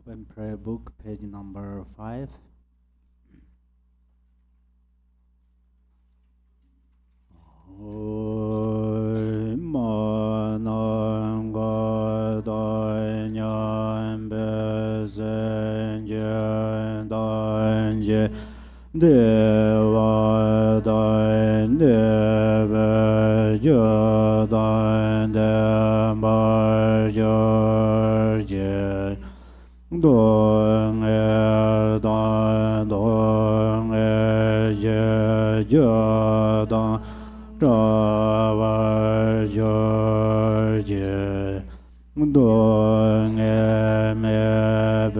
Open prayer book, page number 5. Deva dan deva jodan demar Dorje Dong dong je jodan Ravar Dorje Dong me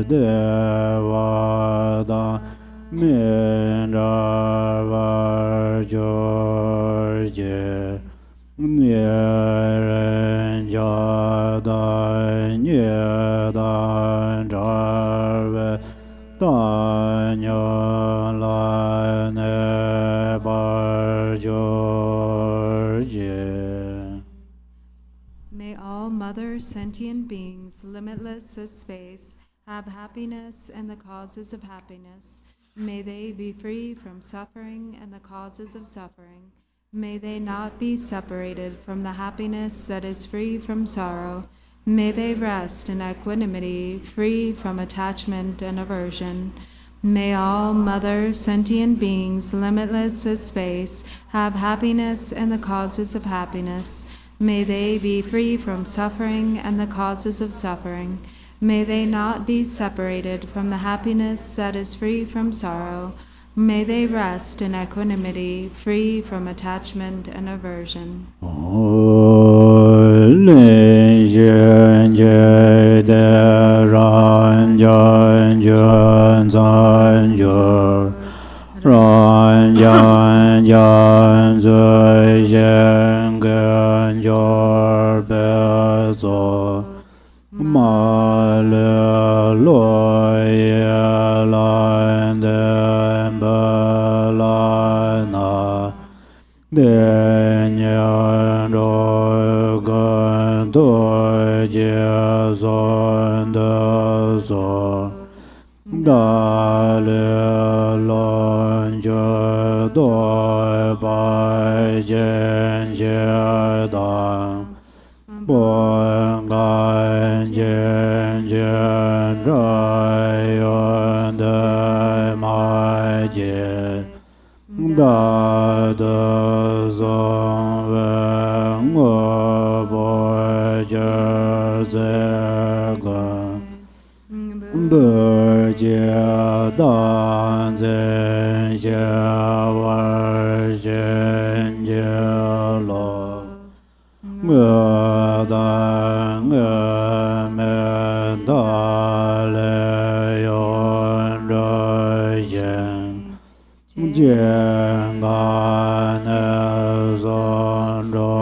deva dan Miravar Dorje Nyeren Jadan Nyedan Jarve Danyalane Bar Dorje. May all mother sentient beings, limitless as space, have happiness and the causes of happiness. May they be free from suffering and the causes of suffering. May they not be separated from the happiness that is free from sorrow. May they rest in equanimity, free from attachment and aversion. May all mother sentient beings, limitless as space, have happiness and the causes of happiness. May they be free from suffering and the causes of suffering. May they not be separated from the happiness that is free from sorrow. May they rest in equanimity, free from attachment and aversion. Ma le loye la de la na de nya ro ga do je son de so da le lon je do ba jen je da Bon gan jen jen rai yon de ma je da de zong wen wo bo je ze gan bo je dan zen je war jen je lo Ngơ da ngơ me da le yon rơ yen Jen ga ne zon rơ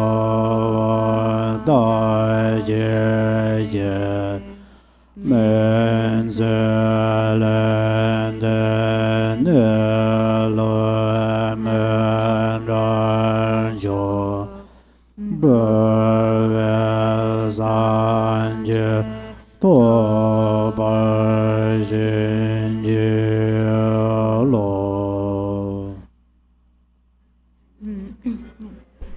da je je Men ze len de ne lo men ran jo Zanje to bar lo.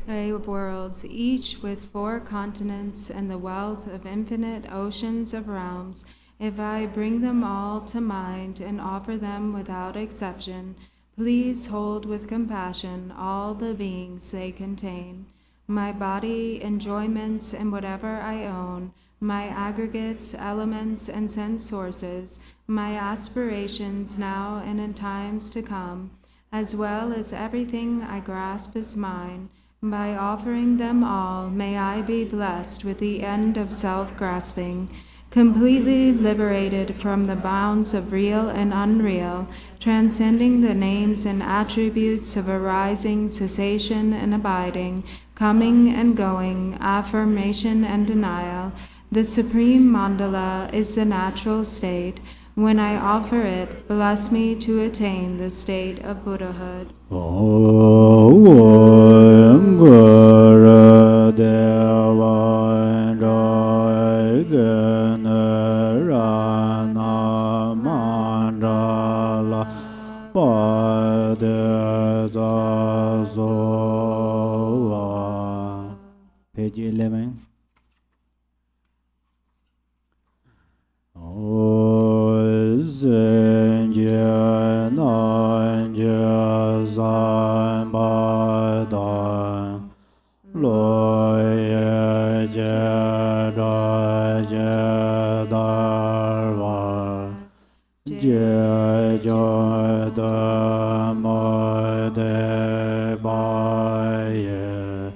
Array of worlds, each with 4 continents and the wealth of infinite oceans of realms, if I bring them all to mind and offer them without exception, please hold with compassion all the beings they contain. My body, enjoyments, and whatever I own, my aggregates, elements, and sense sources, my aspirations now and in times to come, as well as everything I grasp as mine, by offering them all, may I be blessed with the end of self-grasping, completely liberated from the bounds of real and unreal, transcending the names and attributes of arising, cessation, and abiding, coming and going, affirmation and denial. The supreme mandala is the natural state. When I offer it, bless me to attain the state of Buddhahood. Marwa Je Jada Mode Baye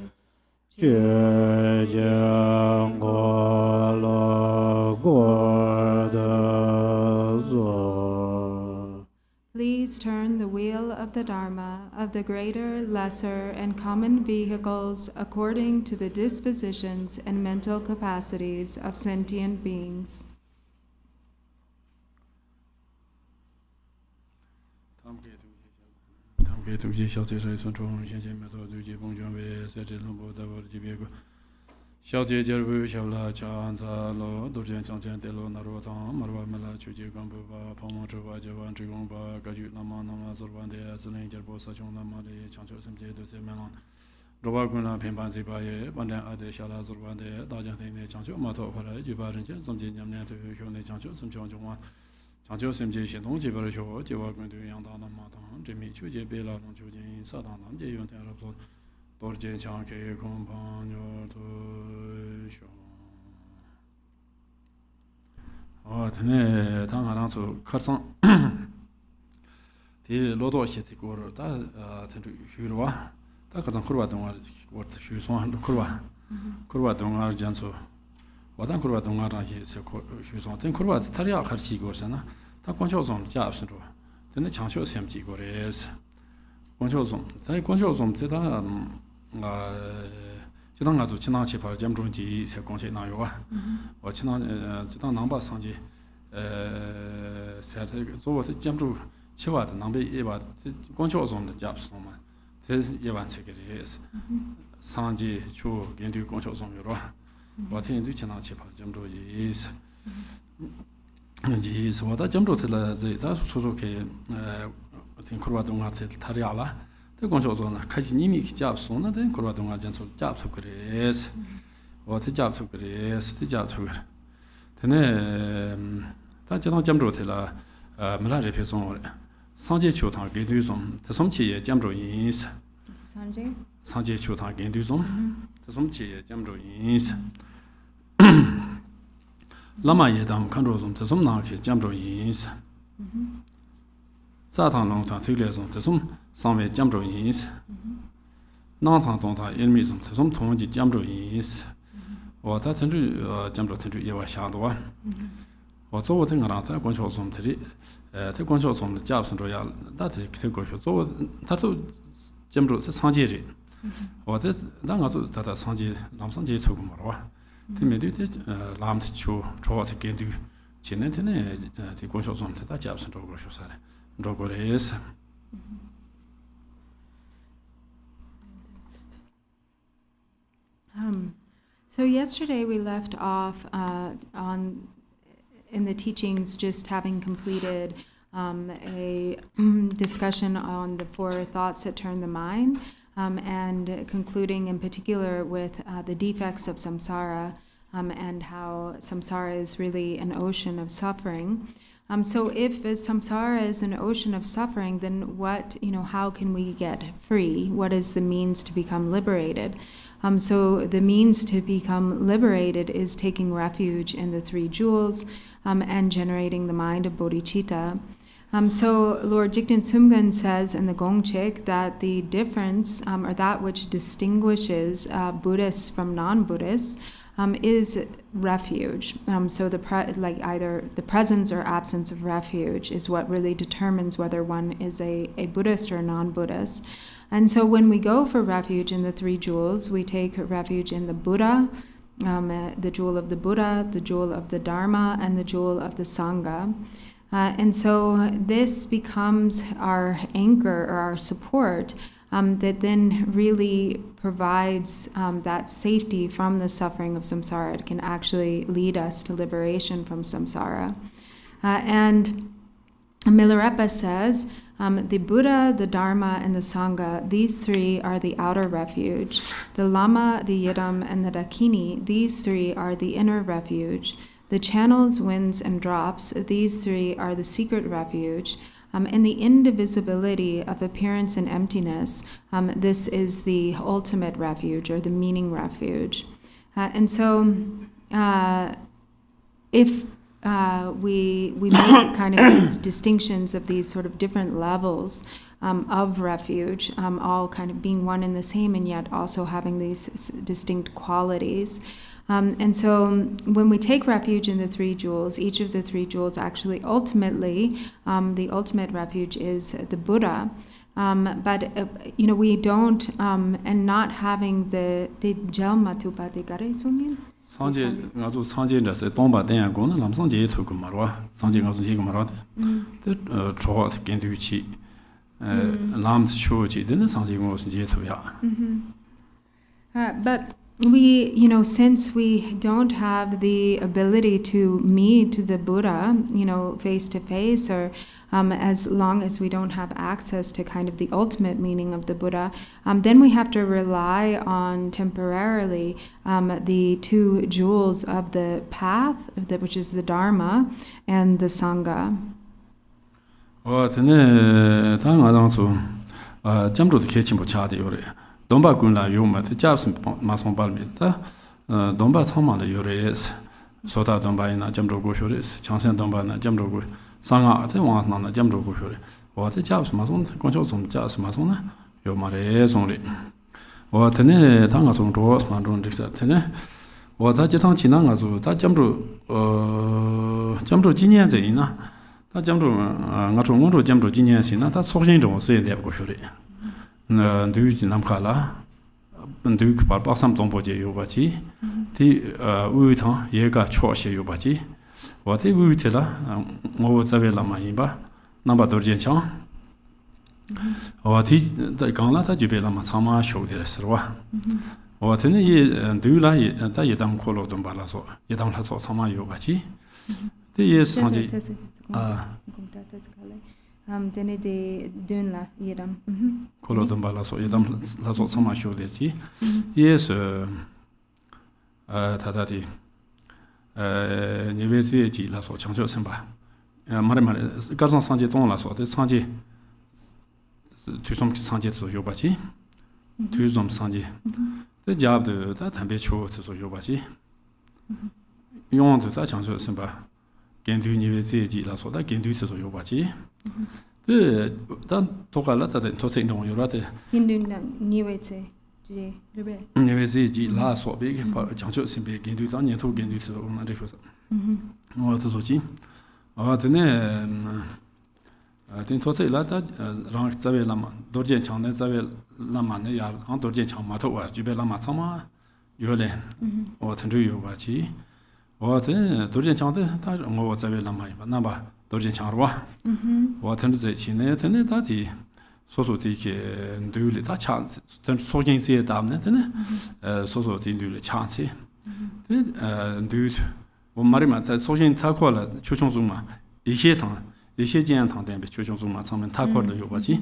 Je Jangola Gorda Zo. Please turn the wheel of the Dharma, of the greater, lesser, and common vehicles according to the dispositions and mental capacities of sentient beings. Dorje chanke kompanyo to sho. Oh, tene tanga so karsan. Ti lodo sheti goro ta tentu shurwa. Ta karsan kurwa dongwa wot shuson kurwa. Kurwa dongwa janso. Wadan kurwa dongwa ra hi se shuson. Ten kurwa tariya kharchi gorsana. Ta koncho zom japsin ro. Tene changsho semji gores. Koncho zom. Ta koncho zom te ta 지당 가서 지난 치파 점중지 세 공시 나요와 어 지난 지당 남바 상지 세트 조어서 점주 치와的 남배 예바 공초 좀的잡소마 제 예반 세계에서 상지 주 연두 공초 좀 요로我听对지난 치파 점주지 이제 서다 점주들 제 다수 소속해 어떤 코로나동아 타리아라 공조조나 같이 님이 잡소나 된 거라동아 전소 잡소 그래서 어떻게 잡소 그래서 잡소 그래 되네 다 지난 점로텔라 말아래 배송 상제 초탕 개도 좀 대솜치에 점로 인스 상제 초탕 개도 좀 대솜치에 점로 인스 라마에 담 컨트롤 좀 대솜나게 점로 인스 자탕 농탕 세계에서 대솜 상외 점로 인스 나탕 동탕 일미 좀 대솜 통지 점로 인스 我在城市江州城市也玩下多，我做我这个人在广州中这里，在广州中的家生主要，那在在过去做，他都江州是长街的，我在那个是他在长街南上街出过嘛哇，他面对的南的去主要是跟对，前两天呢在广州中在家生做过学啥的，做过的也是。So yesterday we left off in the teachings just having completed a discussion on the 4 thoughts that turn the mind and concluding in particular with the defects of samsara and how samsara is really an ocean of suffering. So if samsara is an ocean of suffering, then what, how can we get free? What is the means to become liberated? So the means to become liberated is taking refuge in the 3 jewels and generating the mind of bodhicitta. So Lord Jigten Sumgun says in the Gong Chig that the difference, or that which distinguishes Buddhists from non-Buddhists, is refuge. So either the presence or absence of refuge is what really determines whether one is a Buddhist or a non-Buddhist. And so when we go for refuge in the 3 jewels, we take refuge in the Buddha, the jewel of the Buddha, the jewel of the Dharma, and the jewel of the Sangha. And so this becomes our anchor or our support that then really provides that safety from the suffering of samsara. It can actually lead us to liberation from samsara. And Milarepa says, the Buddha, the Dharma, and the Sangha, these 3 are the outer refuge. The Lama, the Yidam, and the Dakini, these 3 are the inner refuge. The channels, winds, and drops, these 3 are the secret refuge. And the indivisibility of appearance and emptiness, this is the ultimate refuge, or the meaning refuge. And so if we make kind of these distinctions of these sort of different levels of refuge, all kind of being one and the same, and yet also having these distinct qualities. And so when we take refuge in the three jewels, each of the three jewels actually ultimately, the ultimate refuge is the Buddha. But we don't, and not having the Jalmatupati Gare Sungin. Sanje ngazu sanje ndase tomba den go na lam sanje to ko marwa sanje ngazu ye ko marwa de cho gen du chi lam chu chi de sanje go je to ya. But we, since we don't have the ability to meet the Buddha, face to face, or as long as we don't have access to kind of the ultimate meaning of the Buddha, then we have to rely on temporarily the two jewels of the path, which is the Dharma and the Sangha. Domba gunla yuma te jabs mason balmita domba tsama la yores sota domba ina jamro go shores changsen domba na jamro go sanga te wa na jamro go shore wa te jabs mason konjo som jabs mason na yo mare sonri wa tene tanga som ro man ron diksa tene wa ta jetang china nga zo ta jamro jinyan ze ina ta jamro nga zo ngo jamro jinyan sina ta sojin ro se de go shore ndu namkala ndu par pasam tombo je yobachi ti ui thang ye ga cho she yobachi wa te ui te la ngo zabe la ma yimba namba dorje chang wa ti da gang la ta jube la ma sama sho de serwa wa te ne ye ndu la ye ta ye dam ko lo dom ba la so ye dam la so sama yobachi te ye sanji Tene de dun la yedam. Kolo domba la so yedam la so sama sho de chi. Yes tadati nivesi ji la so changjo semba. Mare garzan sanje ton la so de sanje tu som sanje so yo ba chi. Tu som sanje. De jab de ta tambe chu so yo ba chi. Yon de ta changjo semba. Gendu nivesi ji la so da gendu so yo ba chi. Dan tokala ta den tose no yorate Hindu niwetse je rebe niwetse ji la so be pa changcho simbe gendu dan yen to gendu so na de so no to so ji tene den tose la ta rang zabe lama dorje chang ne zabe lama ne ya an dorje chang ma to wa jube lama chama yole tendu yo ba ji ten dorje chang de ta ngo zabe lama ba na ba dorje changwa wa tendu ze chine tene da di so so di ke ndule da chan ten so jin se da ne tene so so di ndule chan si de ndu wo mari ma za so jin ta ko la chu chung zung ma yi xie jian tang den be chu chung zung ma chang men ta ko de yo ba ji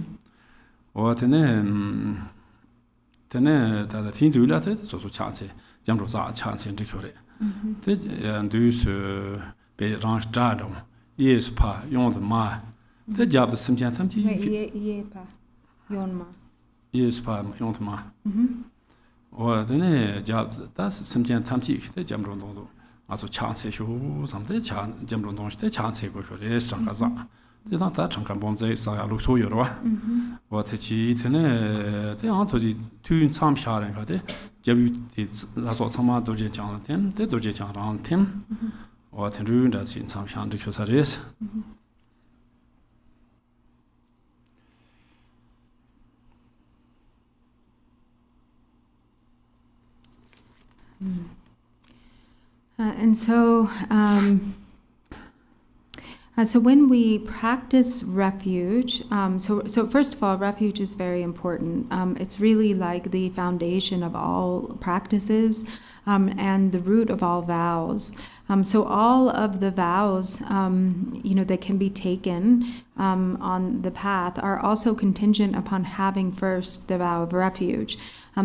wa tene da tin du la de so so chan si jam ro za chan si de ko le de ndu se be rang da do Yes, pa, yon ma. The job the simjan something. Ye pa, yon ma. Yes, pa, yon ma. Or the job that's simjan something. The jam rondo. Also chance show something jam rondo. The chance go for the strong as that. There's not that chunk of bombs. I look so you're what the cheat and they aren't to two some sharing. That's what some Dorje Chan him, the Dorje Chan around him. Or ten room that's in some shandy is. And so, so when we practice refuge, so first of all, refuge is very important. It's really like the foundation of all practices and the root of all vows. So all of the vows, that can be taken on the path are also contingent upon having first the vow of refuge.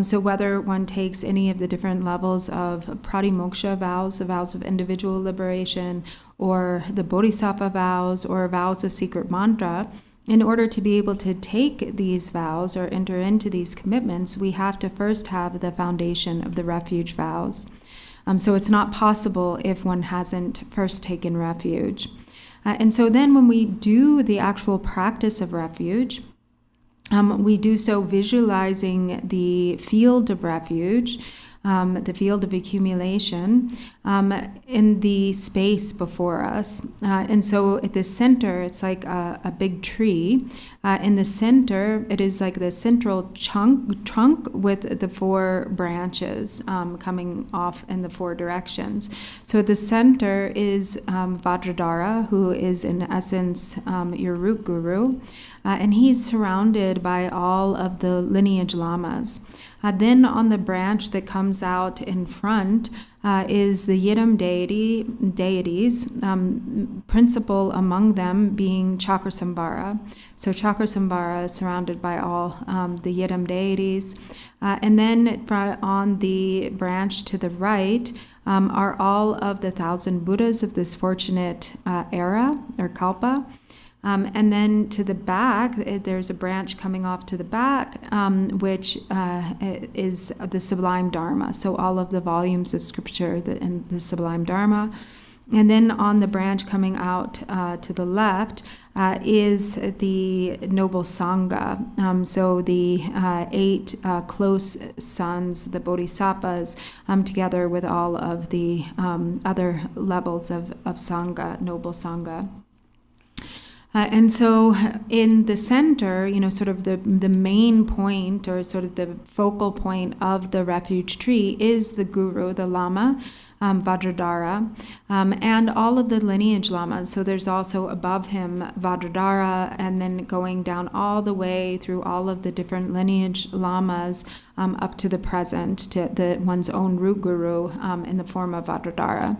So whether one takes any of the different levels of pratimoksha vows, the vows of individual liberation, or the bodhisattva vows, or vows of secret mantra, in order to be able to take these vows or enter into these commitments, we have to first have the foundation of the refuge vows. So it's not possible if one hasn't first taken refuge. And so then when we do the actual practice of refuge, we do so visualizing the field of refuge, the field of accumulation, in the space before us. And so at the center, it's like a big tree. In the center, it is like the central trunk with the 4 branches coming off in the 4 directions. So at the center is Vajradhara, who is in essence your root guru, and he's surrounded by all of the lineage lamas. Then on the branch that comes out in front is the Yidam deities, principal among them being Chakrasambhara. So Chakrasambhara is surrounded by all the Yidam deities. And then on the branch to the right are all of the 1,000 Buddhas of this fortunate era, or Kalpa. And then to the back, there's a branch coming off to the back, which is the Sublime Dharma. So all of the volumes of scripture in the Sublime Dharma. And then on the branch coming out to the left is the Noble Sangha. So the 8 close sons, the Bodhisattvas, together with all of the other levels of Sangha, Noble Sangha. And so in the center, sort of the main point, or sort of the focal point of the refuge tree is the guru, the lama, Vajradhara, and all of the lineage lamas. So there's also above him Vajradhara, and then going down all the way through all of the different lineage lamas up to the present, to one's own root guru in the form of Vajradhara.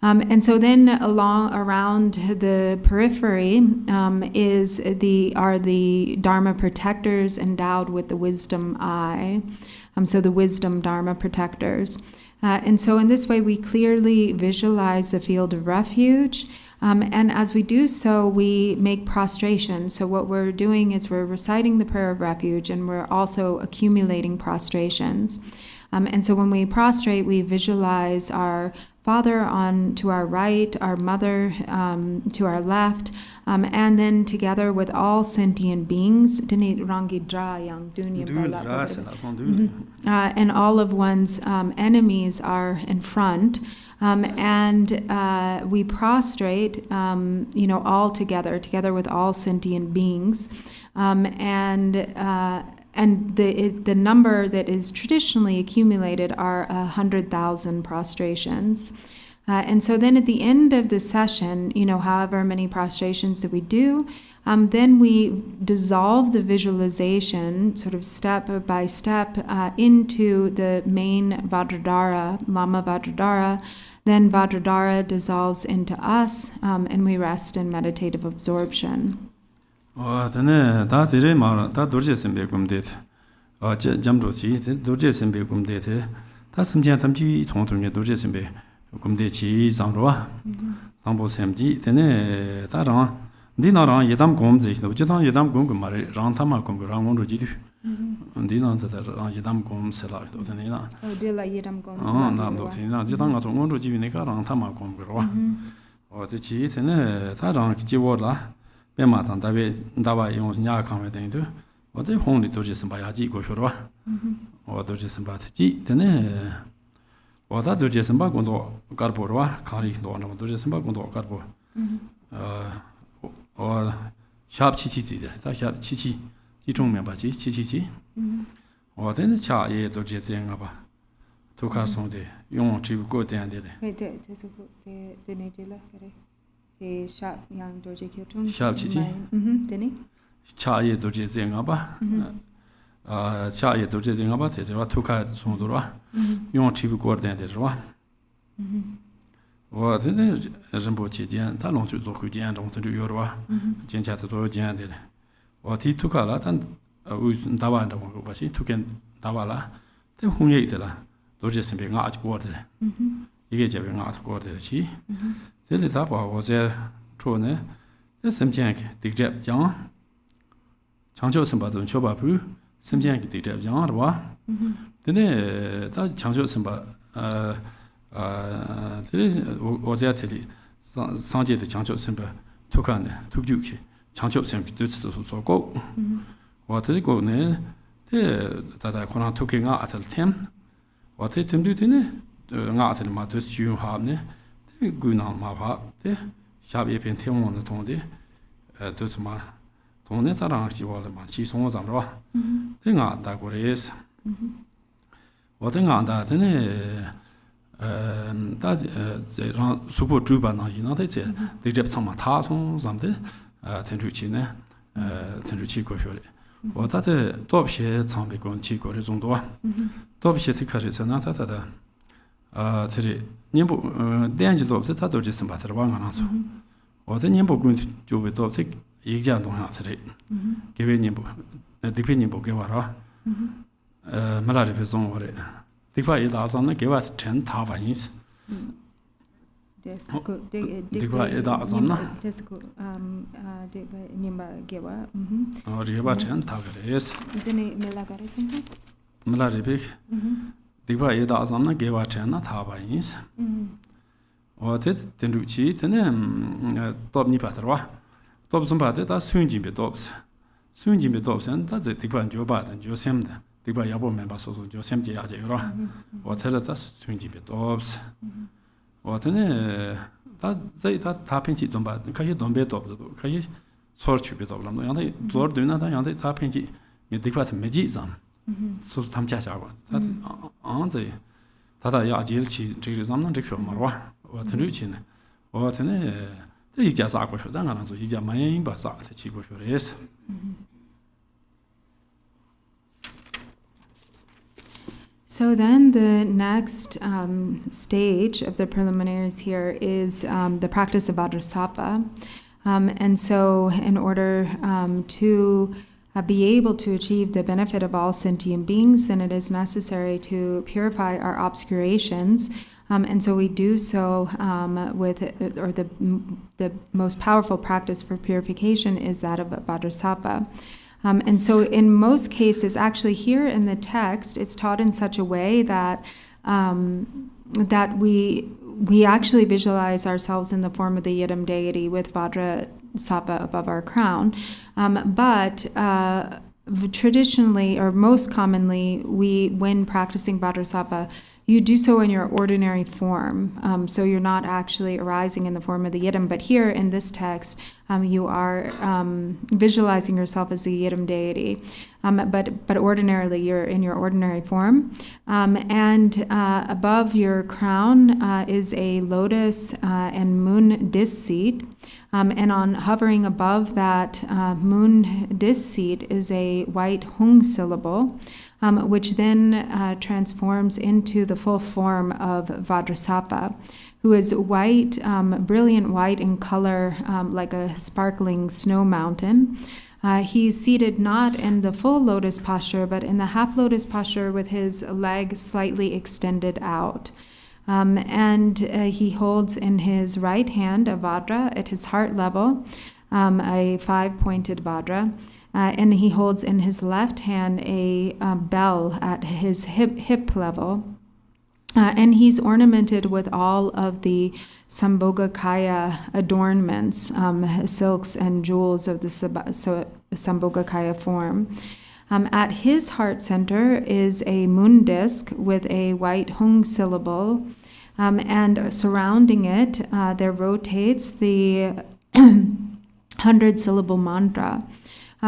And so then around the periphery are the Dharma protectors endowed with the wisdom eye. So the wisdom Dharma protectors. And so in this way we clearly visualize the field of refuge. And as we do so, we make prostration. So what we're doing is we're reciting the prayer of refuge, and we're also accumulating prostrations. And so when we prostrate, we visualize our Father to our right, our Mother to our left, and then together with all sentient beings, and all of one's enemies are in front, and we prostrate, all together with all sentient beings, and the number that is traditionally accumulated are 100,000 prostrations. And so then at the end of the session, however many prostrations that we do, then we dissolve the visualization sort of step by step into the main Vajradhara, Lama Vajradhara. Then Vajradhara dissolves into us, and we rest in meditative absorption. Then that is Dorje Sembe Gumdet. Jamrosi, Dorje Sembe Gumdet. That's some Jantamji, Tonton Dorje Sembe Gumdechi, Zamroa, Tambo Semji, then Taran, Dinaran, Yedam Gomzi, no Jetan Yedam Gungumari, Rantama Gumguran Rojidu, and Dinan Yedam Gom Selak, Dotanina. Oh, Dilla Yedam Gom. Oh, Namdotina, Jetan Rojivinica, Rantama Gumgura, or the cheese, and Taran Kijiwala. Bematan Dava Yon Yakam Dendo, or the only Dorjes and Bayaji go Shura, or Dorjes and Bataji, then or that Dorjes and Bagundo Garbora, Kari Don, Dorjes and Bagundo Garbo, or Sharp Chichi, that Sharp Chichi, Chitung Mabaji, Chichi, or then the Cha Ye Dorjes and Abba, took us on the Yon Chig go down there. Wait, it is a good the Nidilla. The sharp young Dorje Kyotong. Sharp Chichi? Denny? Cha Ye Dorje Zengaba. Cha Ye Dorje Zengaba, there were 2 cars Sondora. You want to go down there. Or then Rambochi, Talon to Zokujan, don't do your Jencha to Jan did. What he took a lot and Dawa was he took in Davala, the whom ate la, Dorje Sembing art quarter. You get having art quarter, she. The little was there, Trone, the same jank, the Jap Jan, Chancho Samba, Choba Pru, same jank, the Jap Jan, Then Chancho Samba, 오제아틀이 상제의 장초 선배 토칸네 토규기 장초 선배 뜻도 소고 와트고네 대 다다 코나 토킹아 아틀템 와트 템두드네 nga atel ma dus ju habne de guna ma ba de shabe pen temon de ton de dus ma ton ne tarang si wa ma chi song zam ro de nga da go res wa de nga da de da ze ran super drupa na yi na de ze de jep sama ta song zam de chen ju chi ne chen ju chi go sho le wa da de do bie chang de gong chi go le zong duo do bie ti ka ji na ta ta da这年不电子多，他都是什么在网上说，我这年不工就会做这一家东西之类，给别年不，这边年不给我了，没来这边送我的，这块一打上那给我全塔反应是，这块一打上那，这个Nyima给我，这个把全塔给的是，这里没来个人送的，没来这边。디바 에다 zamna gewa chena thaba ins ote tenruchi tene top ni patrwa top zumba de da sunjin be tops san da ze diba jo ba da jo sem da diba yabo memba so so jo sem je ya je ro ote da sunjin be tops ote ne da ze da ta pinchi domba ka ye dombe top do ka ye sor chu be top lam no ya da dor de na da ya da ta pinchi ye diba te meji zam so tham cha cha ba ta an ze ta da ya jil chi zhe ge zam na zhe shuo ma wa wa ten ru chi ne wa ten ne de yi jia sa guo shuo dan ga na zo yi jia man yin ba sa ta chi guo shuo le是 So then the next stage of the preliminaries here is the practice of Vajrasattva. And so in order to be able to achieve the benefit of all sentient beings, then it is necessary to purify our obscurations. And so we do so the most powerful practice for purification is that of Vajrasattva. And so in most cases, actually here in the text, it's taught in such a way that that we actually visualize ourselves in the form of the Yidam deity with Vajrasattva above our crown. But traditionally, or most commonly, when practicing Vajrasattva, you do so in your ordinary form. So you're not actually arising in the form of the Yidam. But here in this text, you are visualizing yourself as the Yidam deity. But ordinarily, you're in your ordinary form. And above your crown is a lotus and moon disk seat. And on hovering above that moon disk seat is a white hung syllable, which then transforms into the full form of Vajrasattva, who is white, brilliant white in color, like a sparkling snow mountain. He's seated not in the full lotus posture, but in the half lotus posture with his leg slightly extended out. And he holds in his right hand a Vajra at his heart level, a 5-pointed Vajra. And he holds in his left hand a bell at his hip level. And he's ornamented with all of the Sambhogakaya adornments, silks and jewels of the Sambhogakaya form. At his heart center is a moon disk with a white hung syllable, and surrounding it there rotates the 100-syllable mantra.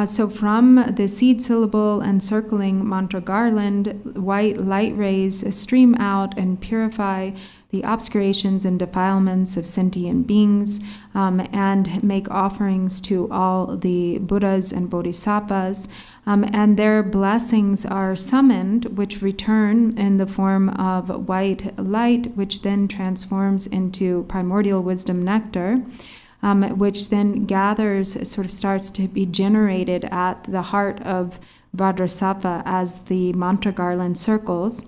So from the seed syllable and circling mantra garland, white light rays stream out and purify the obscurations and defilements of sentient beings, and make offerings to all the Buddhas and Bodhisattvas, and their blessings are summoned, which return in the form of white light, which then transforms into primordial wisdom nectar, which then starts to be generated at the heart of Vajrasattva as the mantra garland circles.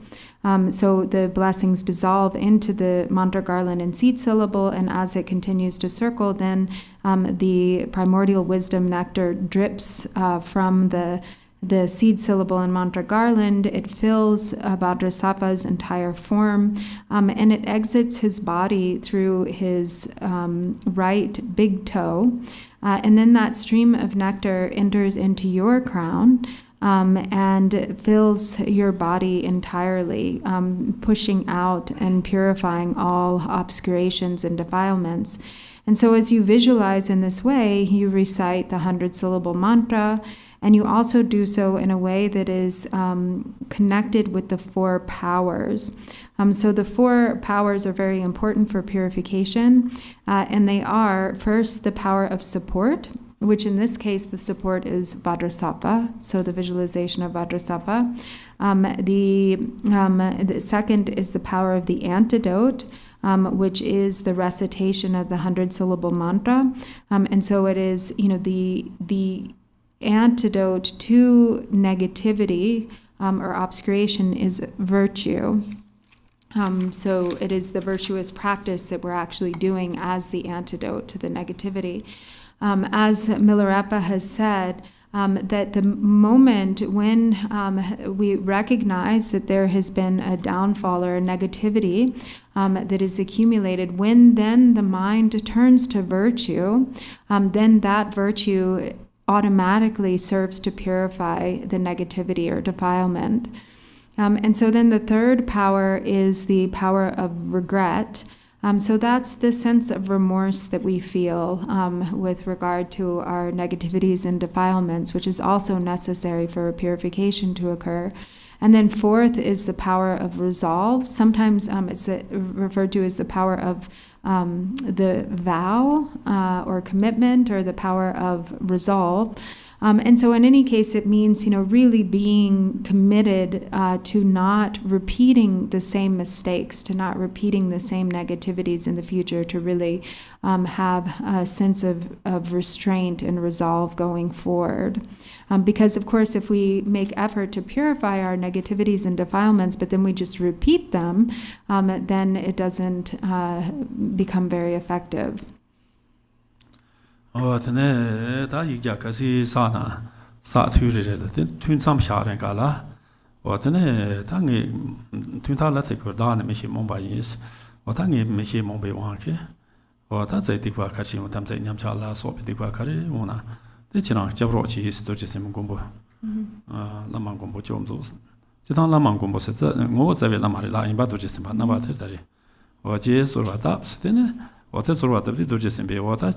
So the blessings dissolve into the mantra garland and seed syllable, and as it continues to circle, then the primordial wisdom nectar drips from the the seed syllable and mantra garland, it fills Vajrasattva's entire form, and it exits his body through his right big toe, and then that stream of nectar enters into your crown, and fills your body entirely, pushing out and purifying all obscurations and defilements. And so as you visualize in this way, you recite the 100-syllable mantra, and you also do so in a way that is connected with the 4 powers. So the 4 powers are very important for purification, and they are, first, the power of support, which in this case, the support is Vajrasattva, so the visualization of Vajrasattva. The second is the power of the antidote, which is the recitation of the 100-syllable mantra. And so it is, the antidote to negativity or obscuration is virtue. So it is the virtuous practice that we're actually doing as the antidote to the negativity. As Milarepa has said, that the moment when we recognize that there has been a downfall or a negativity that is accumulated, when then the mind turns to virtue, then that virtue automatically serves to purify the negativity or defilement. And so then the third power is the power of regret. So that's the sense of remorse that we feel with regard to our negativities and defilements, which is also necessary for purification to occur. And then fourth is the power of resolve. Sometimes it's referred to as the power of the vow or commitment, or the power of resolve. And so in any case, it means, really being committed to not repeating the same mistakes, to not repeating the same negativities in the future, to really have a sense of restraint and resolve going forward. Because, of course, if we make effort to purify our negativities and defilements, but then we just repeat them, then it doesn't become very effective. tene da yigya kasi sa thuri tun sam sha ren kala tene ta nge tun ta la se ko da ne me shi mong ba yis ta nge me shi mong be wa ke ta zai ti kwa ka chi mo tam zai nyam cha la so bi ti kwa ka re mo na de chi na ja bro chi is do chi sem gong bo la mang gong bo chom zo ji tang la mang gong bo se ngo za be la ma la in ba do chi sem ba na ba de da re je so ba da se ne 어때 소리 왔더니 도저히 와다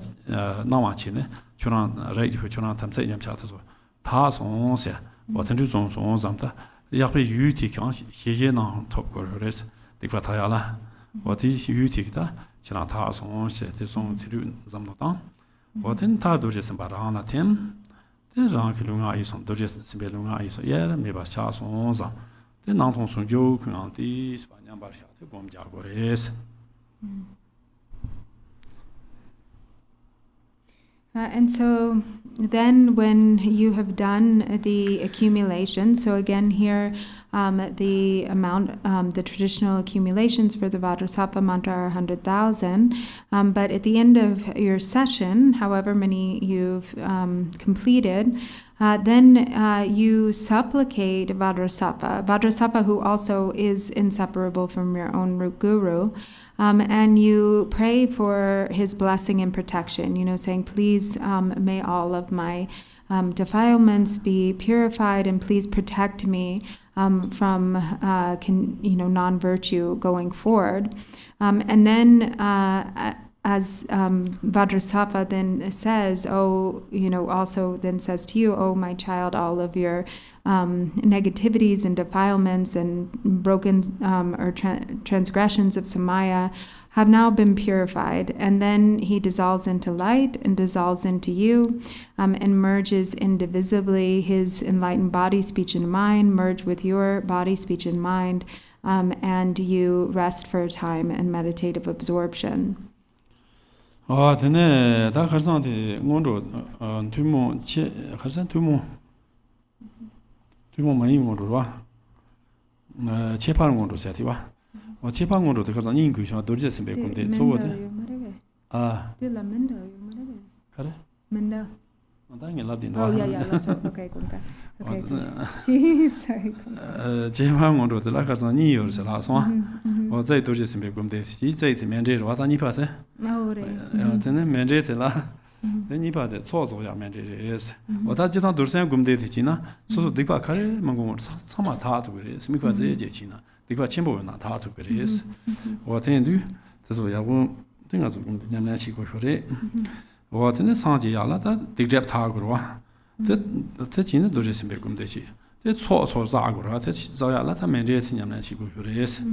나와치네 저랑 라이트 저랑 탐사 냠차서 다 송세 어떤 좀 송삼다 약간 유티강 시제나 톱거래서 되게 타야라 어디 유티다 저랑 다 송세 대송 들은 잠도다 어떤 다 도저히 바라나 템 대장 kilunga 이송 도저히 심벨lunga 이송 예 메바샤 송자 대 나통 송조 그한테 스파냐 바샤테 곰자고레스 And so then when you have done the accumulation, so again here the amount, the traditional accumulations for the Vajrasattva mantra are 100,000, but at the end of your session, however many you've completed, then you supplicate Vajrasattva, who also is inseparable from your own guru, and you pray for his blessing and protection, saying, please, may all of my defilements be purified, and please protect me from non-virtue going forward. And then as Vajrasattva then says, also then says to you, oh, my child, all of your negativities and defilements and broken or transgressions of Samaya have now been purified. And then he dissolves into light and dissolves into you, and merges indivisibly. His enlightened body, speech, and mind merge with your body, speech, and mind, and you rest for a time in meditative absorption. tene da kharsan de ngoro tumo che kharsan tumo mai ngoro wa che par ngoro sa ti wa che par ngoro de kharsan yin gu sha dorje sembe komde so wo de de la menda yo marege kare menda Oh, yeah, let's hope. Okay, Gunga. Okay, she's sorry. 제방으로 들어가서 니요를 라서 어제 도지 심배 꿈데 이제 면제 와다 니파세 나오래. 저는 면제들라 니파데 소소야 면제에스 어다 지단 돌생 꿈데 되지나 소소 네가 가래 망고 사마 다도 그래 스미과 제제치나 네가 침보나 다도 그래스 어텐두 그래서 야고 등가서 꿈냐 시고 그래 어ten데 상지야라다 딕랩 타고로 তে 진의 도레스 배움되지. তে 초초자고라 তে 자야라 타 면제스 냠나 시고 그래스.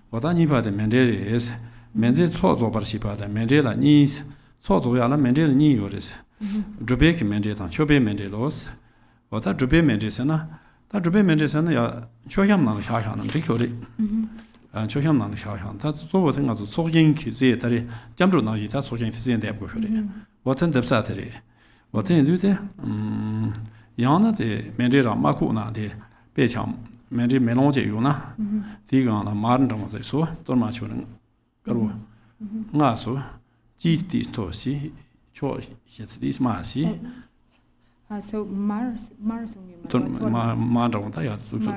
와다니 바데 면제스. 면제 초초바시바다 면제라 니스. 초초야라 면제라 니 요레스. 드베케 면제탄 쇼베 면제로스. 와다 드베 면제스나 다 드베 면제스나 야 쇼향만 샤향는 되거리. 초향만 샤향. 다 조보든 가서 소긴키 제다리 잠도 나지 다 소긴키 제인데 하고 그래. 어떤 답사들이 어떤 인도에 양나데 메리라 마쿠나데 배참 메리 메롱제 요나 디가나 마른다면서 돌마치는 거로 나서 지티토시 초 시티스 마시 so Mars 마르다 야 죽수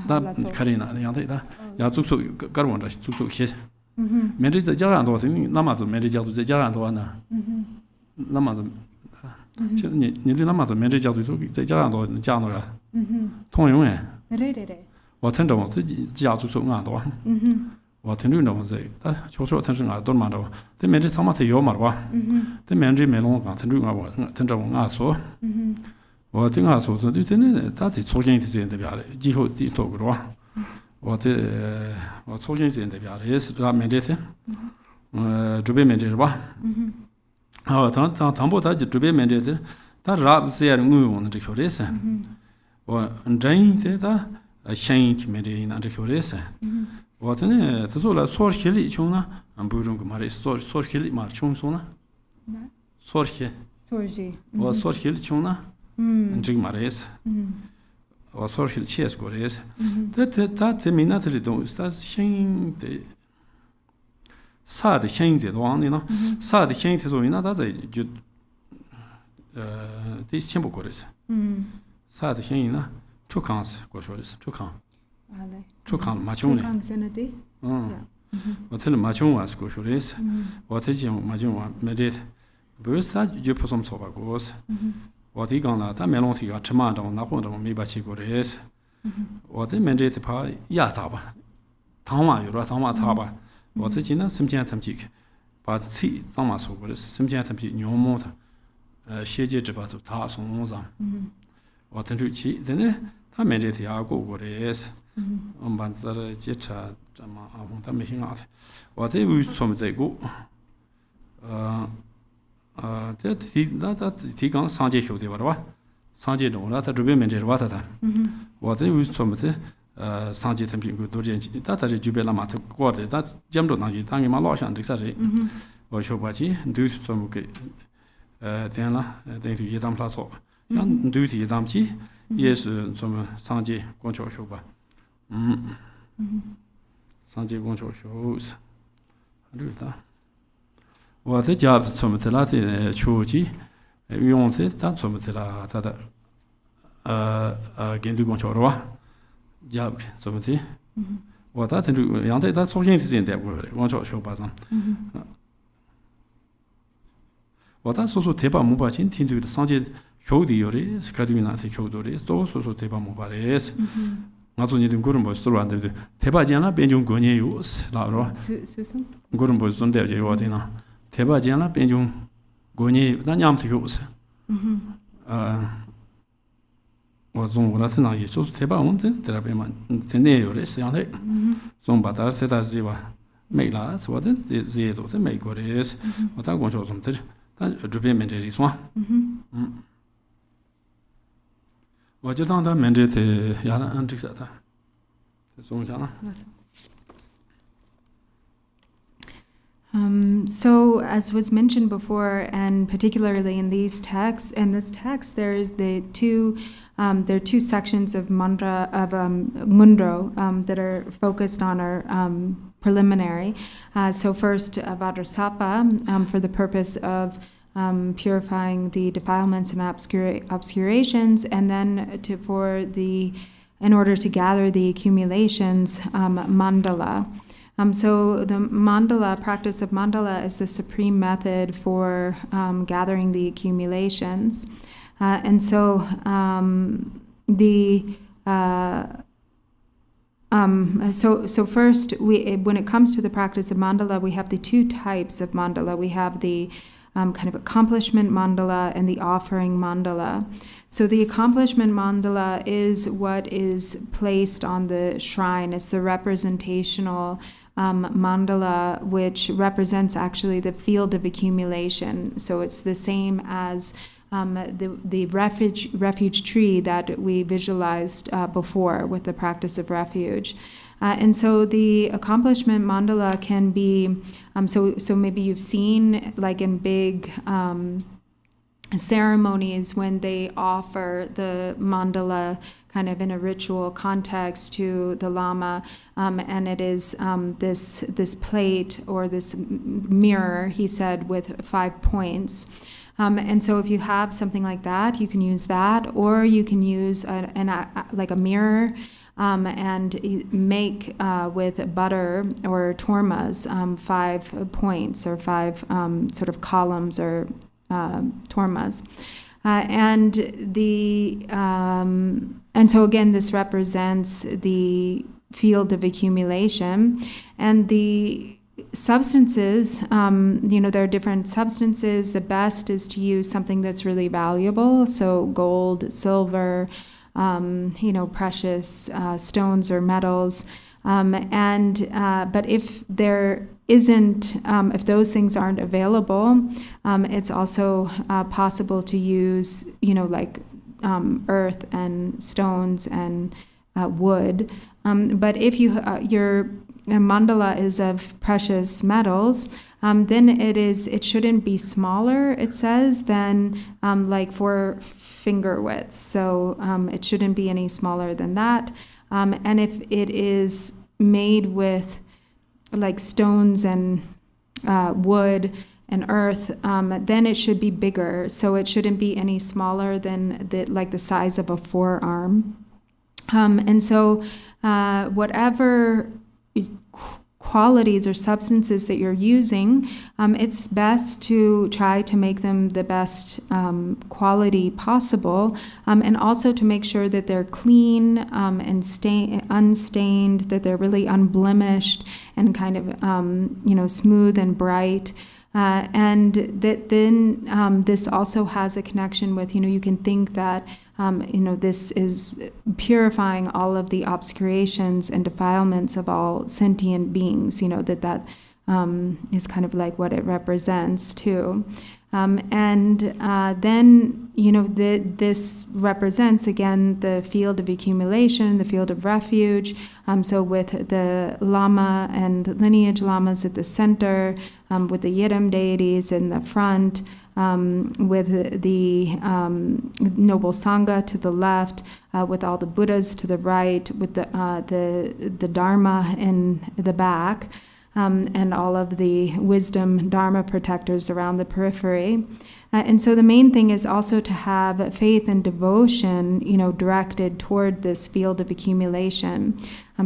다 카리나 양데다 야 죽수 거원다 죽수 시 메리자 자란도 나마도 메리자도 자란도 하나 나마도你那么多面对角度都在家上多讲了，通用哎。对。我听着我自己家住说俺多，我听着我是，但确实听着俺多嘛着，对面对上嘛他有嘛吧，对面对没弄讲听着我听着我俺说，我听俺说是对真的，他是初见的人代表的，以后的多个吧，我初见人代表的也是他面对的，准备面对是吧？당보 다 주변 면제들 다 랍스야 응우는 데 효레스 와 인자인데다 샤인키 메리나 데 효레스 와트네 저소라 소르힐이 총나 안 부르는 거 말이 소르힐이 말 총소나 소르히 와 소르힐 총나 인지 말레스 와 소르힐 치에스 고레스 다 테미나들이 도 스타 샤인데 사드 현재 도안이나 사드 현재 소이나 다제 주 디침보 거레스 사드 현이나 초칸스 고쇼레스 초칸 알레 초칸 마총네 칸세네디 어텔 마총 와스 고쇼레스 어테지 마총 와 메데트 버스타 주포섬 소바고스 어디가나 다 멜론티가 처마도 나고도 메바치 고레스 어디 메데트 파 야타바 당마 요라 당마 타바我自己呢，身边他们几个把气上马说过的，身边他们牛毛的，写节这把都他送上，我听出去，真的，他们这条过的也是，我们班子的检查怎么啊，他们挺好的，我这为什么这个，这提纲上节修的吧，上节中了，他这边面这是我的，我这为什么这？상지 템핑 그 도제 다다리 주베라 마트 거데 다 점도 나기 당이 말로상 득사리 워쇼바지 두스 좀게 된라 된이 예담 플라소 양 두티 예담지 예스 좀 상지 공초 쇼바 상지 공초 쇼스 루다我这家怎么在那些秋季用这咱怎么在那他的跟对公桥的吧야, 저번에 와 다들 양대 다 소신 있는데 원초 쇼바상 와다 소소 대바 못 봐진 팀들 상제 쇼디요리 스카디미나테 쇼도리 소소 대바 못 봐레스 나중에는 그런 뭐 스토리 안 되는데 대바지나 변종 거니요 라로 수수 그런 뭐 존대 제 와데나 대바지나 변종 거니 나냠테 요스我中国那是哪里？就是台北我们在那边嘛，在内有的这样的，从巴达在那是吧，没啦，是我的这都在美国的，我打工作从这，但这边面这里算，我就当他面这在亚兰安这个的，在中下了。So, as was mentioned before, and particularly in this text, there are two sections of mantra of Ngundro that are focused on our preliminary. So first, Vajrasapa for the purpose of purifying the defilements and obscurations, and then in order to gather the accumulations, mandala. So the mandala, practice of mandala, is the supreme method for gathering the accumulations. So first, when it comes to the practice of mandala, we have the two types of mandala. We have the kind of accomplishment mandala and the offering mandala. So the accomplishment mandala is what is placed on the shrine. It's the representational mandala, which represents actually the field of accumulation. So it's the same as the refuge tree that we visualized before with the practice of refuge. And so the accomplishment mandala can be, so maybe you've seen like in big ceremonies when they offer the mandala kind of in a ritual context to the Lama, and it is this plate or this mirror, he said, with 5 points. And so if you have something like that, you can use that, or you can use like a mirror and make with butter or tormas 5 points or 5 sort of columns or tormas. And so again, this represents the field of accumulation, and the substances, there are different substances. The best is to use something that's really valuable, so gold, silver, precious stones or metals. But if there isn't, if those things aren't available, it's also possible to use, like earth and stones and wood. But if your mandala is of precious metals, then it shouldn't be smaller, it says, than like 4 finger widths. So it shouldn't be any smaller than that. And if it is made with like stones and wood and earth, then it should be bigger. So it shouldn't be any smaller than the size of a forearm. And so whatever qualities or substances that you're using, it's best to try to make them the best quality possible, and also to make sure that they're clean and unstained, that they're really unblemished and kind of smooth and bright. And that then this also has a connection with, you can think that this is purifying all of the obscurations and defilements of all sentient beings, that is kind of like what it represents too. And then, this represents, again, the field of accumulation, the field of refuge. So with the Lama and lineage Lamas at the center, with the Yidam deities in the front, with the noble Sangha to the left, with all the Buddhas to the right, with the Dharma in the back, and all of the wisdom Dharma protectors around the periphery. And so the main thing is also to have faith and devotion, directed toward this field of accumulation.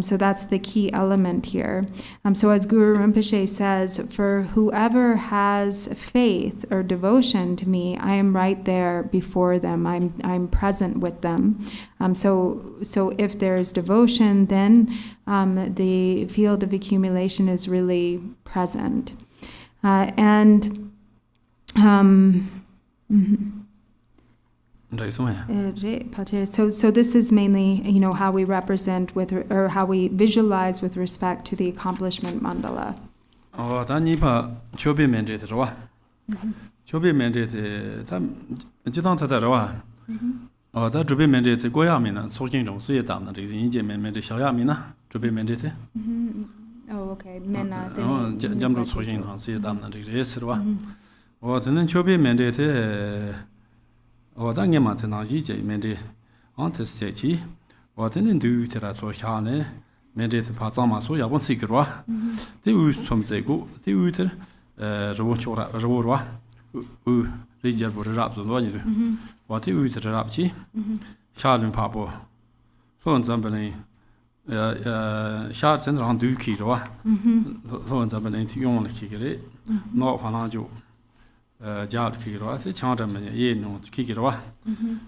So that's the key element here. So as Guru Rinpoche says, for whoever has faith or devotion to me, I am right there before them. I'm present with them. So if there's devotion, then the field of accumulation is really present. So this is mainly, how we represent or how we visualize with respect to the accomplishment mandala. Oh, okay. Mena. Nyima mende antes chechi du tera so chane mende pa so ya bon sikirwa de u somzego de uter chora Rijal for rap, the lawyer. What you eat rap, chi? Charlin Papo. So, somebody. Gyaltsen around Duki, so on somebody to Yon kick it. No, Hanajo. Gyaltsen, I say, Chantaman, ye no kick it off.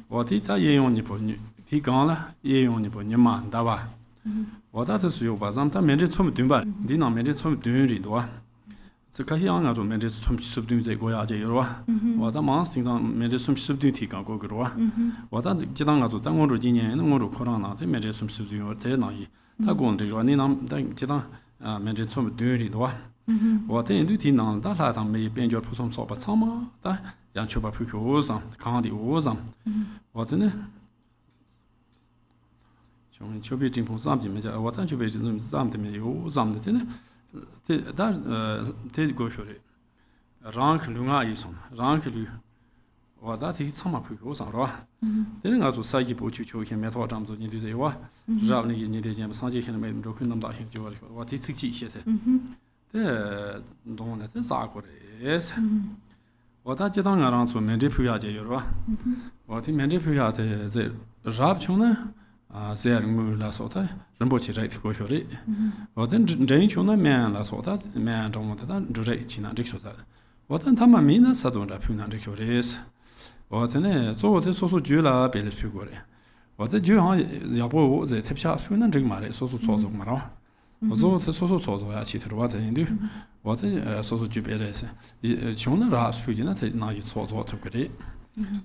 What is a ye only for Tigala, ye only for Nyima, Dava. What that is you, but sometimes made it some dumba, did not made it some duty, do I? The Kahianga to made it some subdued the Goya, what a monster made it some subdued go grow. What that Jidanga to Tango Virginia and Moro Corona, they made it some subdued or tenai. Tagon de Raninam, Jidan, made it some duty, do I? What they do now, that I may be your person so but summer, that Yanchuba Puku, Candy Ozam. What in it? Should be drinking something, what time you be something, you something. That did go for it. Rank Lunga is on, rank Lu. Or that is some of people, then I was Sagi Puchu can met what I'm doing to say, what? Ravni in the Jam Sanji can make broken number. What is 60 here? The don't let us awkward is. What that you don't around to Mendipuya, what in Mendipuya, the Rabchuna. There la sota, Rambochi right go for it. What then range on a man la sota, man don't want that direct China dictionary. What then Tamamina Sadona Puna dictionaries? What in it? So this also Jula Bellis figure. What the Jew Yabo, the Tipsha Puna drink Mare, so of Mara. Although the social sort of cheated what they do. What the social Jubilees. Chona Raps Pugina, now you sort of great.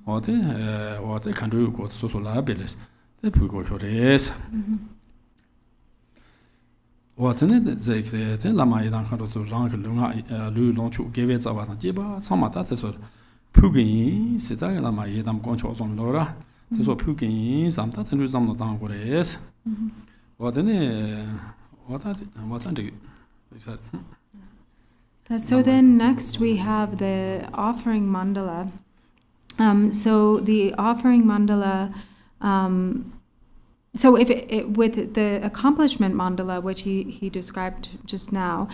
What they can do with social liabilities. The Pugo is what in it? The Lama Idan to Rank Lunga, Lu Lonchu gave it about Jiba, some of that is what Pugin, Sita Lama Idam Concho on Laura, this was Pugin, some that and some of the down what is. What in it? What I do? So then next we have the offering mandala. So the offering mandala. So if with the accomplishment mandala, which he described just now,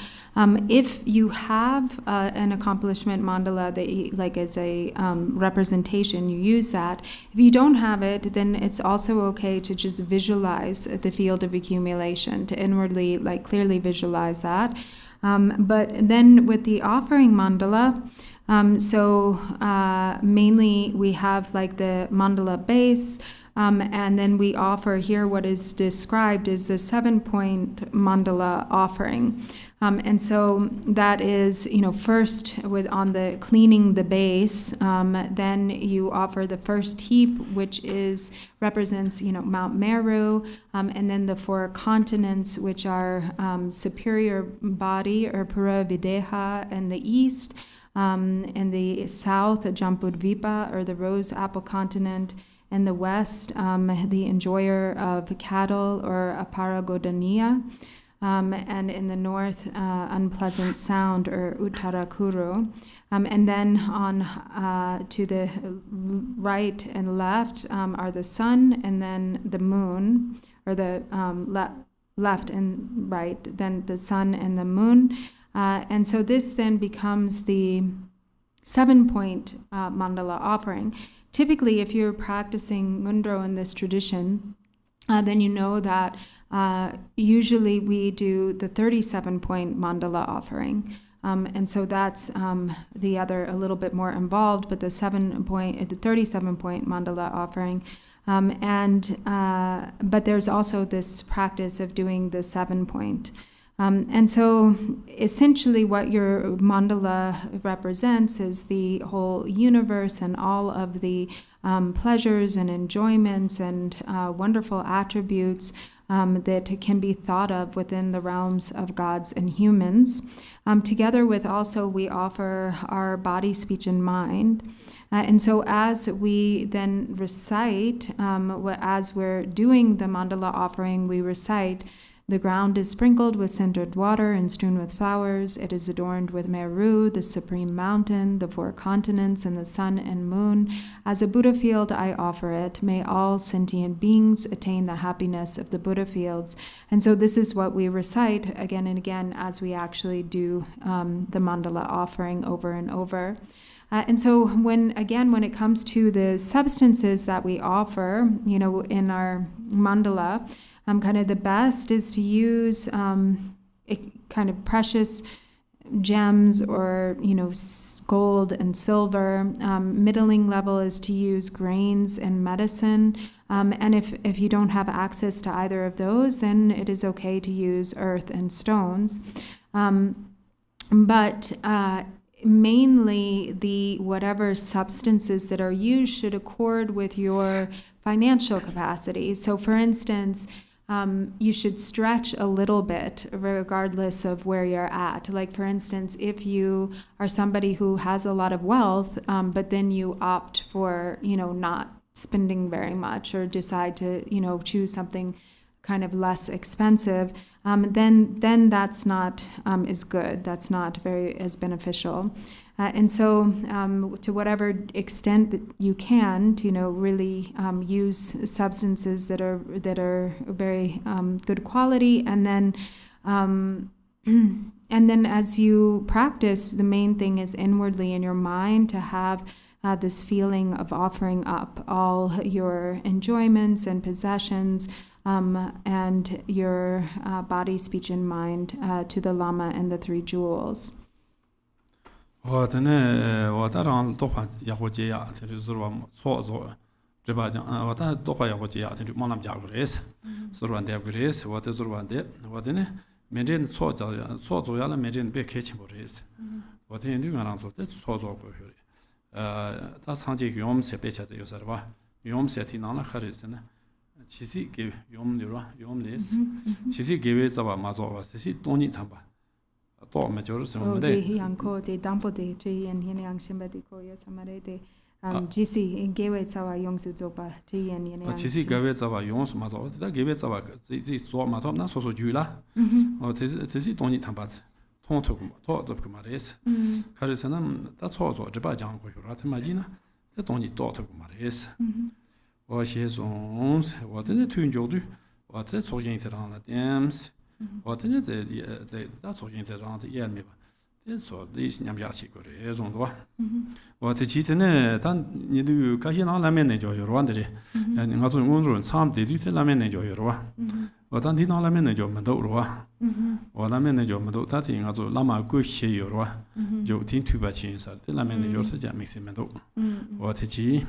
if you have an accomplishment mandala that like as a representation, you use that. If you don't have it, then it's also okay to just visualize the field of accumulation, to inwardly, like clearly visualize that. But then with the offering mandala, mainly we have like the mandala base, and then we offer here what is described as the 7-point mandala offering. And so that is, first on the cleaning the base, then you offer the first heap, which represents, Mount Meru, and then the 4 continents, which are superior body or Pura Videha in the east, in the south, Jambudvipa or the rose apple continent. In the west, the enjoyer of cattle or Aparagodania, and in the north, unpleasant sound or Uttarakuru. And then on to the right and left are the sun and then the moon, or the left and right, then the sun and the moon. And so this then becomes the 7-point mandala offering. Typically, if you're practicing Ngundro in this tradition, then you know that usually we do the 37-point mandala offering. And so that's the other a little bit more involved, but the 37-point mandala offering. But there's also this practice of doing the 7-point. And so essentially what your mandala represents is the whole universe and all of the pleasures and enjoyments and wonderful attributes that can be thought of within the realms of gods and humans. Together with also we offer our body, speech, and mind. And so as we then recite, as we're doing the mandala offering, we recite, "The ground is sprinkled with scented water and strewn with flowers. It is adorned with Meru, the supreme mountain, the 4 continents, and the sun and moon. As a Buddha field, I offer it. May all sentient beings attain the happiness of the Buddha fields." And so this is what we recite again and again as we actually do the mandala offering over and over. And so when it comes to the substances that we offer, in our mandala, kind of the best is to use kind of precious gems or, gold and silver. Middling level is to use grains and medicine. And if you don't have access to either of those, then it is okay to use earth and stones. But mainly the whatever substances that are used should accord with your financial capacity. So for instance, you should stretch a little bit regardless of where you're at. Like for instance, if you are somebody who has a lot of wealth, but then you opt for, not spending very much or decide to, choose something kind of less expensive, then that's not as good. That's not very as beneficial. And so to whatever extent that you can, to really use substances that are very good quality, and then as you practice, the main thing is inwardly in your mind to have this feeling of offering up all your enjoyments and possessions and your body, speech, and mind to the Lama and the three jewels. Chisi give yom nira, yom les. Chisi give it about Mazo, Sisi Tony Tamba. A talk majority of the Yanko, the Dampo de G and Yang Shimbatico, yes, Amare de GC gave it our young Suzopa, G and Yang. Chisi gave it about Yons Mazo, that gave it about this sort Mato, not so Jula, or Tisi Tony Tambat, Tonto, Tot of Kumares, Karisanam, that's also the Bajan, Ratimagina, the Tony Tot of Kumares. Or she has owns, what in the two Jodu, what that's oriented on the dams, what in it that's oriented on the Yelmiba. That's all these Nyamyashi go as on the what the cheatin, then you do Kahina Lamen enjoy your wandering, and in other room, some did you tell Lamen enjoy your wa. What I did not Lamen enjoy Madora, or Lamen enjoy Mado, that in other Lama Gushi your wa, Joe Tin Tubachins, the Lamen enjoy the mixing Mado. What a chi.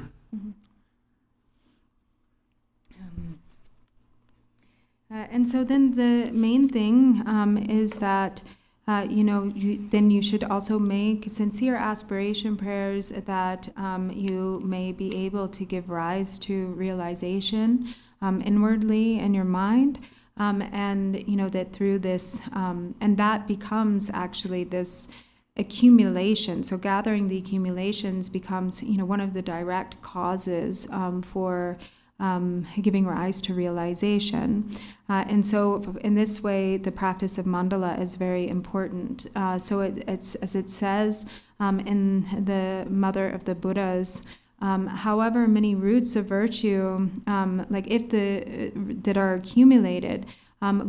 And so then the main thing is that, then you should also make sincere aspiration prayers that you may be able to give rise to realization inwardly in your mind. And, that through this, and that becomes actually this accumulation. So gathering the accumulations becomes, one of the direct causes for giving rise to realization. And so in this way, the practice of mandala is very important. So it's as it says in the Mother of the Buddhas, however many roots of virtue, like if that are accumulated,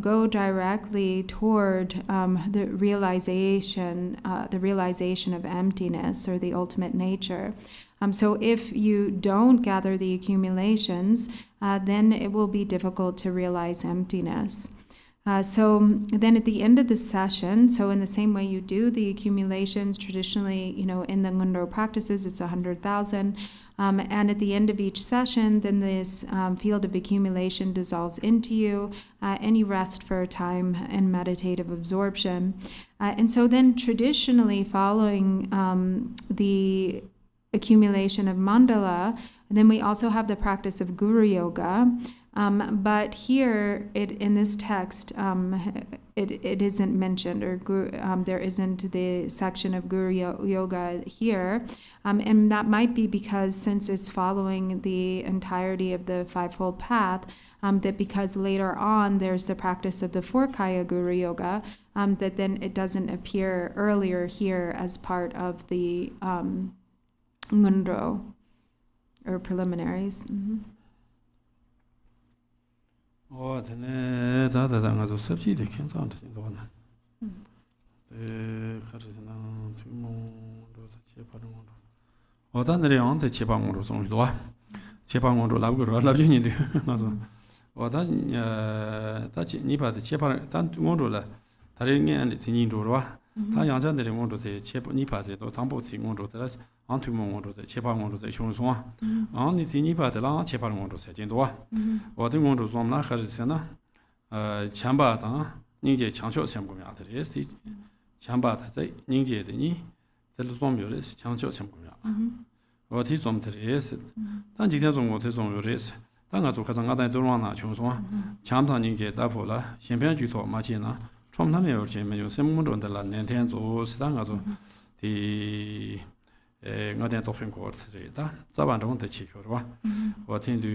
go directly toward the realization of emptiness or the ultimate nature. So if you don't gather the accumulations, then it will be difficult to realize emptiness. So then at the end of the session, so in the same way you do the accumulations, traditionally, in the Ngondro practices, it's 100,000. And at the end of each session, then this field of accumulation dissolves into you, and you rest for a time in meditative absorption. And so then traditionally following the accumulation of mandala, and then we also have the practice of guru yoga. But here, in this text, it isn't mentioned, or there isn't the section of guru yoga here. And that might be because since it's following the entirety of the Fivefold Path, that because later on there's the practice of the Four-Kaya Guru Yoga, that then it doesn't appear earlier here as part of the Ngondro, or preliminaries. Oh, then that I was subject to Khenchen in the one. The Khenchen to 어단들이 언제 제방으로 송도와 제방으로 라브로 라브니데 맞아 어단 다치 니바데 제방 단 원로라 다른 게 아니 진인도로와 다 양자들이 원로데 제방 니바데도 담보티 원로들 안투몽 원로데 제방 원로데 총송아 아니 진이바데라 제방 원로세 진도와 어든 원로 좀나 가르세나 참바다 닝제 창조 셈고야들이 참바다 닝제더니 zel로 좀 요레스 창조 셈고야 어디 좀 들이스 단 지금 좀 어디 좀 요레스 당가서 가장 가다 들어와나 총송아 참다 닝제 다포라 현변 주소 마치나 좀 남에 요즘에 셈문론들라 내天조 시당가서 디我哋都分过之类的，早晚中的气候的话，我听到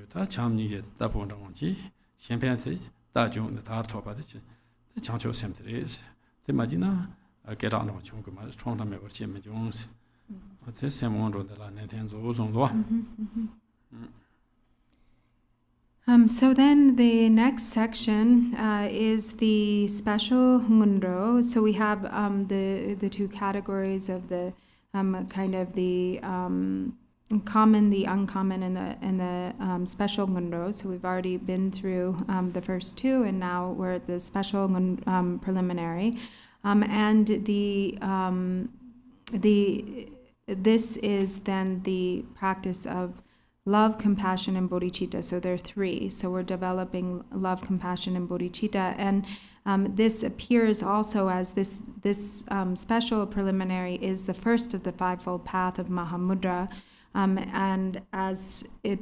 他讲你也大部分的问题，先偏是大众的他拖把的去，这强求什么的是，这么的呢，给到那么穷个嘛，创他们有些么东西，这什么中的啦，那天做中多。So then the next section is the special ngundro. So we have the two categories of the kind of the common, the uncommon, and the special ngundro. So we've already been through the first two, and now we're at the special preliminary. And this is then the practice of love, compassion, and bodhicitta. So there are three. So we're developing love, compassion, and bodhicitta. And this appears also as this special preliminary is the first of the fivefold path of Mahamudra. And as it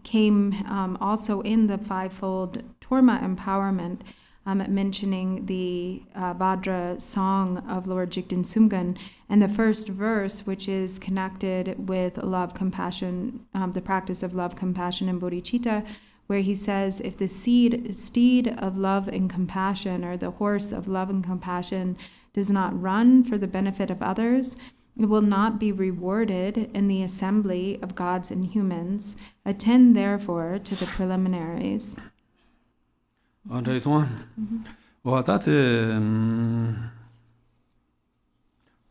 came also in the fivefold Torma empowerment, mentioning the Vajra song of Lord Jigten Sumgun, and the first verse, which is connected with love, compassion, the practice of love, compassion, and bodhicitta, where he says, if the steed of love and compassion, or the horse of love and compassion, does not run for the benefit of others, it will not be rewarded in the assembly of gods and humans. Attend, therefore, to the preliminaries. There is one. Well, that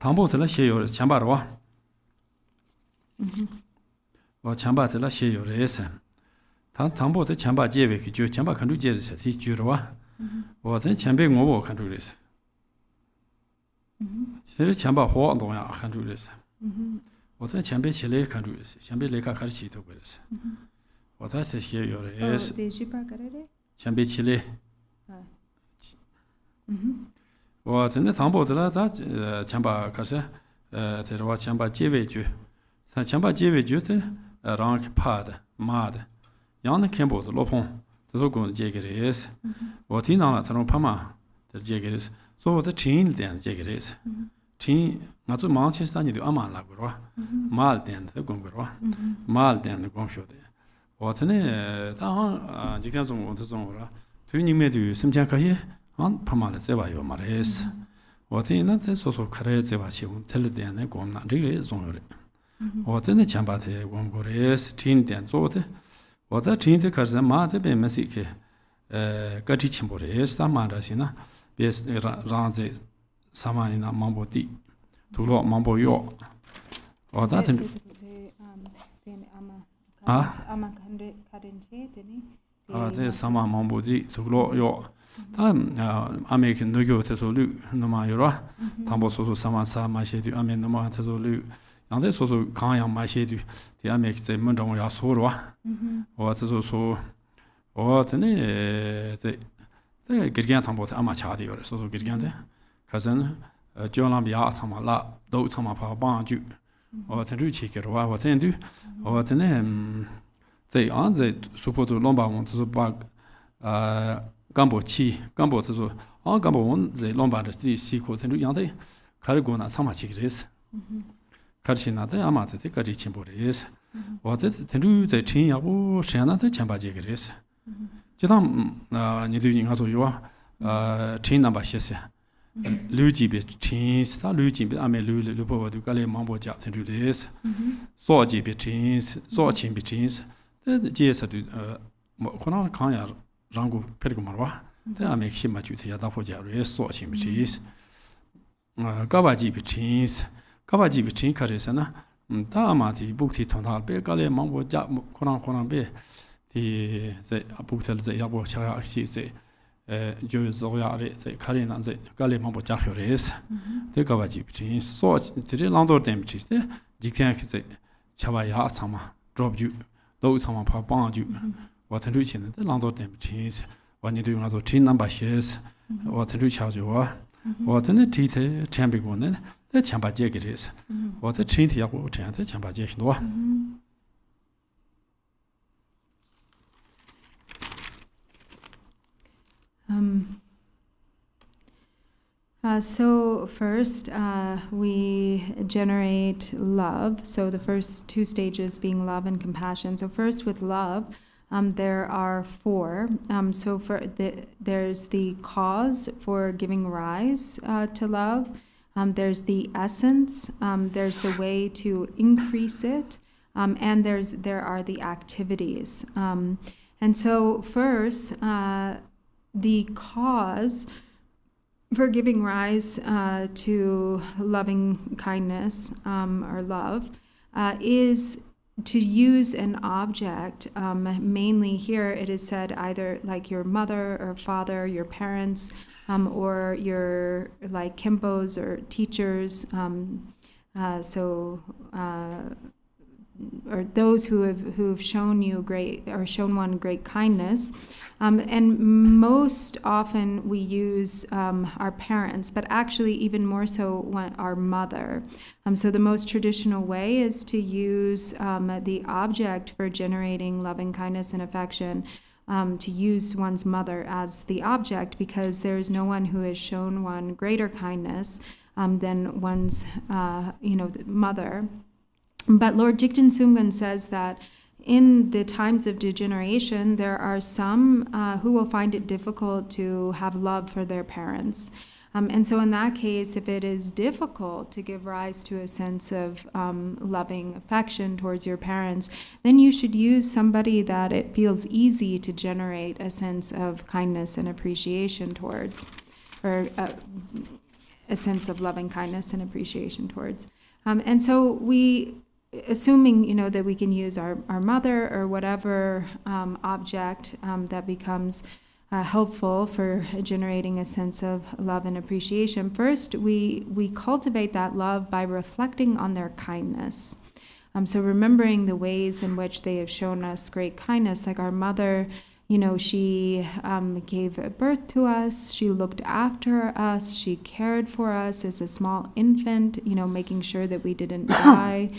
Tambo tell us your chambarwa. Or chamba tell us your race. Tambo the chamba jevik, you chamba can do jealous at his jurwa. Or then chambing over can do this. There is chamba ho and can do this. Or then chambe chile can do this. Chambe leka carchito with us. Or that's here your race. Chambe chile. Or then the Tambo that chamba cassa, there was chamba jeveju. Chamba jeveju, rank pad, mad. Yan Kembo, the Lopon, the Zogun Jaggeries. What in on a Pama, the Jaggeries. So the chain then Jaggeries. Chain, not to Manchester, the Aman Lagura. Mal then the Gongura. Mal then the Gongsho. What in a town, Jigazon was the Zongra. Tuning made you some Jackaye, Aunt Pama Zevayo Mares. What in that is also correct Zevashi, tell it then, Gom not really Zonre. What in the Chambate, Gongores, chain then Zote. What that change because the mother be messy, Gatichimbore, Samarasina, best Ranze Samanina Mambo D, to Lord Mambo Yo. Or that there's Sama Mambo D, to Lord Yo. I make no go to Solu, no Mayura, Tambo Soso Samasa, my shady, I mean, no more to Solu. And this also Kaya, my shady, the Amex, the Mundon Yasura. Or so, or the Gigantan bought Amachadi or so Gigante, cousin, Jolambia, some la, those some of our bond you, or the Ruchik, or what they do, or the name. They aren't the support to Lomba want to bug Gumbo Chi, Gumbo to all Gumbo one, the Lombard is sequel to Yande, Caragona, Samachik. Karchina, the Amate, the Garichimbores. What is the do the chin of Shana, the Chambajigres? Jidam, Nidu Yato, you are chin number Shesia. Luigi be chins, Luigi be Amelu, Lupo, Ducale, Mambo Jat and do this. Soji be chins, Sochin be chins. The GS Kona Kanya Rango Pergumarwa. Then I make him a duty at Apoja, Sochin be cheese. Gavaji be chins. Kavaji between Karisana, Tamati bookti tonal be gale mambo ja koran be the booksel the yabo cha shi the jo zoyare the karina the gale mambo ja hores the gawaji between so the landor dem chi the jiktian the chawa ya sama drop you low sama pa bang you what to chin the landor dem chi when you do not tin number shares what to charge you what in the teeth champion one the champa jig it is. What a chin yabo chant the champa jig no. So first, we generate love. So the first two stages being love and compassion. So first with love, there are four. So there's the cause for giving rise to love. There's the essence. There's the way to increase it. And there are the activities. And so first, the cause for giving rise to loving kindness or love is to use an object. Mainly here it is said either like your mother or father, your parents, or your like kimpos or teachers. Or those who've shown you great or shown one great kindness, and most often we use our parents, but actually even more so our mother. So the most traditional way is to use the object for generating loving kindness and affection, to use one's mother as the object, because there is no one who has shown one greater kindness than one's mother. But Lord Jigten Sumgun says that in the times of degeneration, there are some who will find it difficult to have love for their parents. And so in that case, if it is difficult to give rise to a sense of loving affection towards your parents, then you should use somebody that it feels easy to generate a sense of kindness and appreciation towards, or a sense of loving kindness and appreciation towards. And so assuming that we can use our mother or whatever object that becomes helpful for generating a sense of love and appreciation. First, we cultivate that love by reflecting on their kindness. So remembering the ways in which they have shown us great kindness, like our mother, she gave birth to us, she looked after us, she cared for us as a small infant, making sure that we didn't die.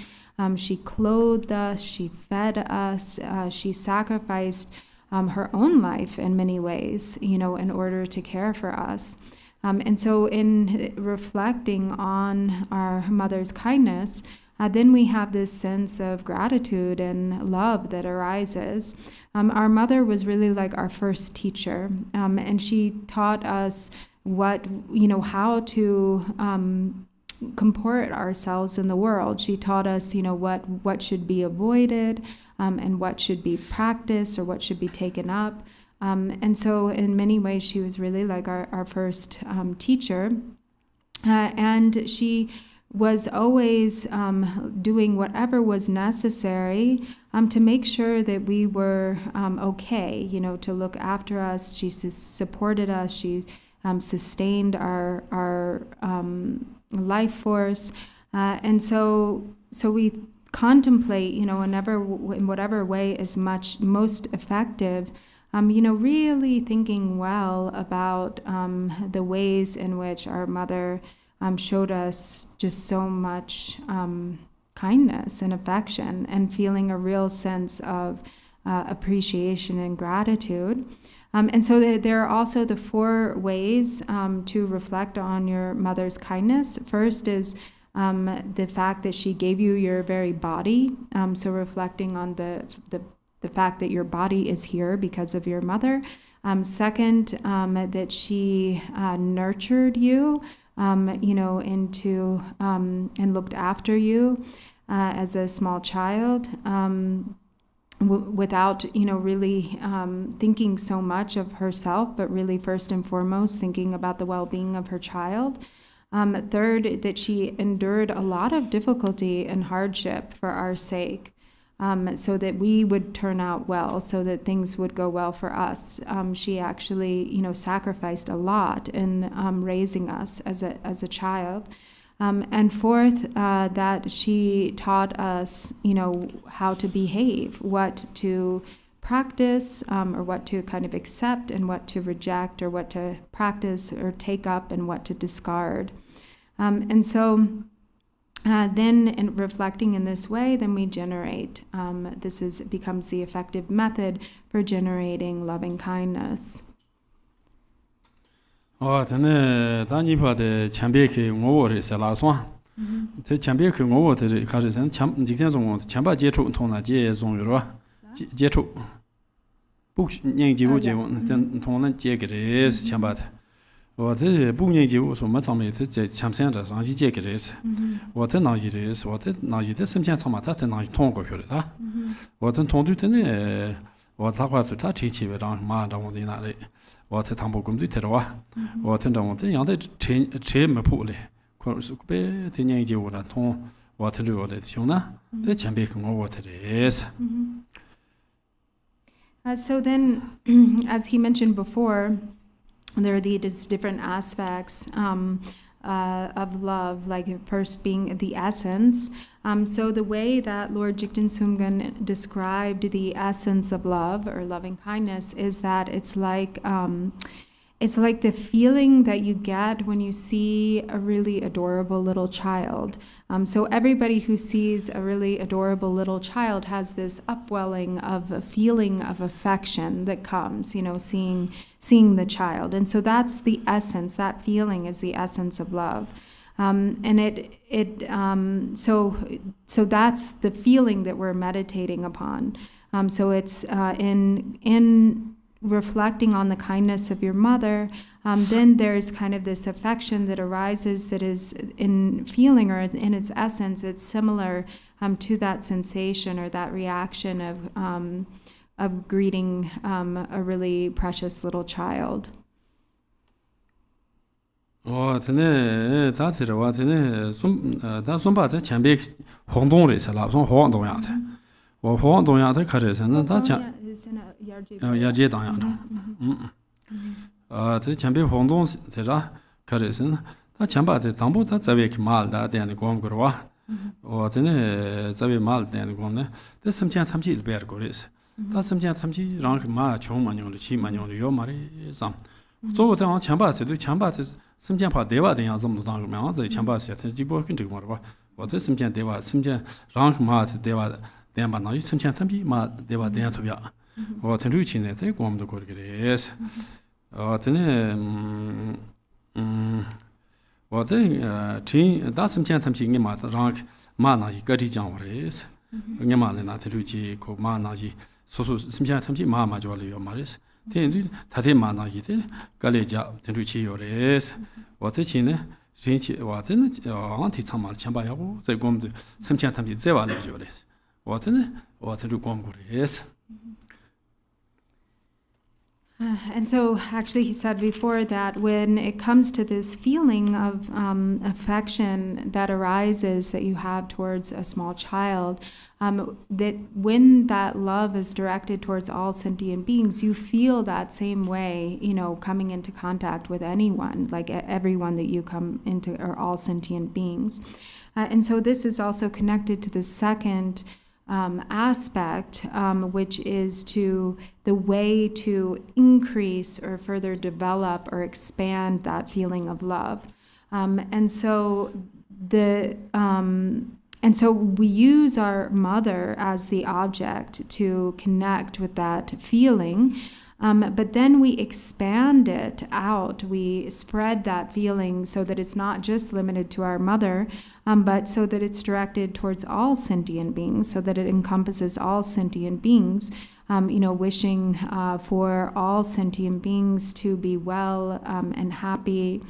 She clothed us, she fed us, she sacrificed her own life in many ways, in order to care for us. And so in reflecting on our mother's kindness, then we have this sense of gratitude and love that arises. Our mother was really like our first teacher, and she taught us how to comport ourselves in the world. She taught us, what should be avoided, and what should be practiced or what should be taken up. And so in many ways, she was really like our first teacher. And she was always doing whatever was necessary to make sure that we were okay, to look after us. She supported us. She sustained our life force. And so we contemplate, in whatever way is most effective, really thinking well about the ways in which our mother showed us just so much kindness and affection, and feeling a real sense of appreciation and gratitude. And so there are also the four ways to reflect on your mother's kindness. First is the fact that she gave you your very body. So reflecting on the fact that your body is here because of your mother. Second, that she nurtured you, into and looked after you as a small child. Without, really thinking so much of herself, but really first and foremost thinking about the well-being of her child. Third, that she endured a lot of difficulty and hardship for our sake, so that we would turn out well, so that things would go well for us. She actually, sacrificed a lot in raising us as a child. And fourth, that she taught us, how to behave, what to practice, or what to kind of accept and what to reject, or what to practice or take up and what to discard. And so then in reflecting in this way, then we generate. Becomes the effective method for generating loving kindness. tene tani pa de chambe ke ngo re sa la so te chambe ke ngo de ka re san cham jikten zong chamba je chu tong na je zong yu ro je chu bu nying ji wu je den tong na je ge re chamba de wo de bu nying ji wu so ma chang me de je cham san de sang ji je ge re wo de na ji re wo de na ji de sim qian chang ma ta de na tong go de da wo de tong du de ne wo ta kwa ta chi chi we dang ma dang wo de na le我在唐伯公对头啊，我听到我这样的车没破嘞，可是别这年纪我了，同我听着我的兄呢，在前边跟我的是。So then, as he mentioned before, there are these different aspects of love, like first being the essence. So the way that Lord Jigten Sumgön described the essence of love or loving kindness is that it's like the feeling that you get when you see a really adorable little child. So everybody who sees a really adorable little child has this upwelling of a feeling of affection that comes, seeing the child. And so that's the essence, that feeling is the essence of love. So that's the feeling that we're meditating upon. So it's in reflecting on the kindness of your mother, then there's kind of this affection that arises that is in feeling or in its essence, it's similar to that sensation or that reaction of greeting a really precious little child. 我真的咋子的话，真的咱孙爸在前边晃动的是啦，从晃动样的，我晃动样的开始是那他前也接当样的，在前边晃动是啦，开始是他前把在当部他这边去买的点的光过哇，我真的这边买的点的光呢，这什么钱参起里边过的是，他什么钱参起让去买穷嘛用的七嘛用的要买的上。 做我当前把是对前把是什么钱怕对吧？这样这么多当个名字前把是他几波跟这个嘛的吧？我这什么钱对吧？什么钱让嘛是对吧？对吧？那什么钱他比嘛对吧？这样特别，我听出去呢，在我们都过这个的是，真的我这听打什么钱他比你嘛让嘛那一个地讲我的是，你嘛那听出去可嘛那一说什么钱他比嘛就了要嘛的是。 天他天马那一天，隔离家天出去有的是，我这去呢，天气我真的往提倡嘛，前把要不在我们的什么钱他们再往里有的是，我真的我这就光过的是。 And so actually he said before that when it comes to this feeling of affection that arises that you have towards a small child, that when that love is directed towards all sentient beings, you feel that same way, coming into contact with anyone, like everyone that you come into are all sentient beings. And so this is also connected to the second aspect, which is to the way to increase or further develop or expand that feeling of love. And so we use our mother as the object to connect with that feeling. But then we expand it out. We spread that feeling so that it's not just limited to our mother, but so that it's directed towards all sentient beings, so that it encompasses all sentient beings, wishing for all sentient beings to be well and happy,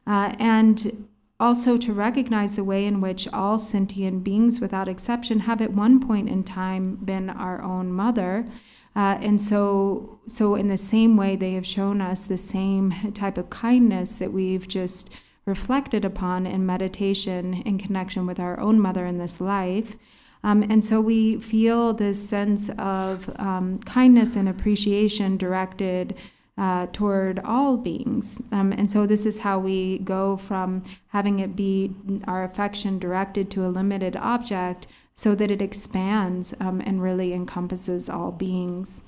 and also to recognize the way in which all sentient beings, without exception, have at one point in time been our own mother. And so in the same way, they have shown us the same type of kindness that we've just reflected upon in meditation in connection with our own mother in this life. And so we feel this sense of kindness and appreciation directed toward all beings. And so this is how we go from having it be our affection directed to a limited object so that it expands and really encompasses all beings.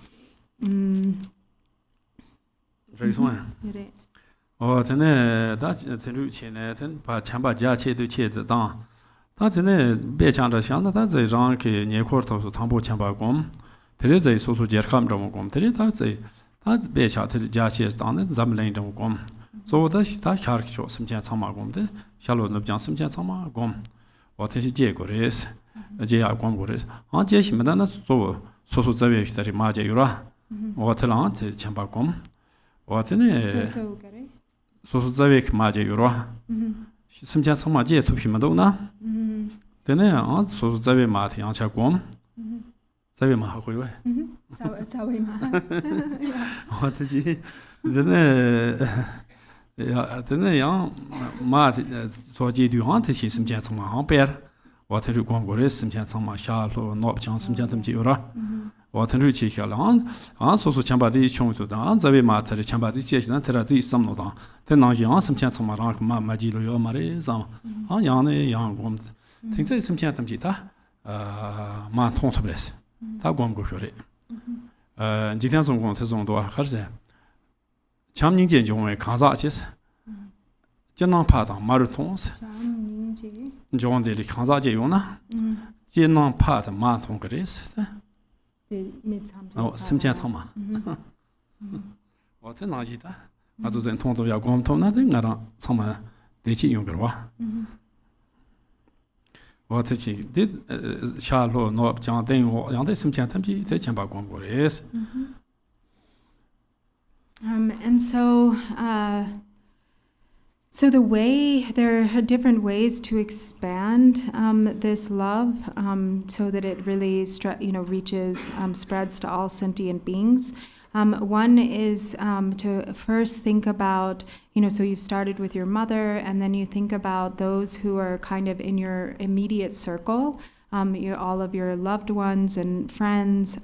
And so the way, there are different ways to expand this love so that it really reaches, spreads to all sentient beings. One is to first think about, so you've started with your mother, and then you think about those who are kind of in your immediate circle, all of your loved ones and friends,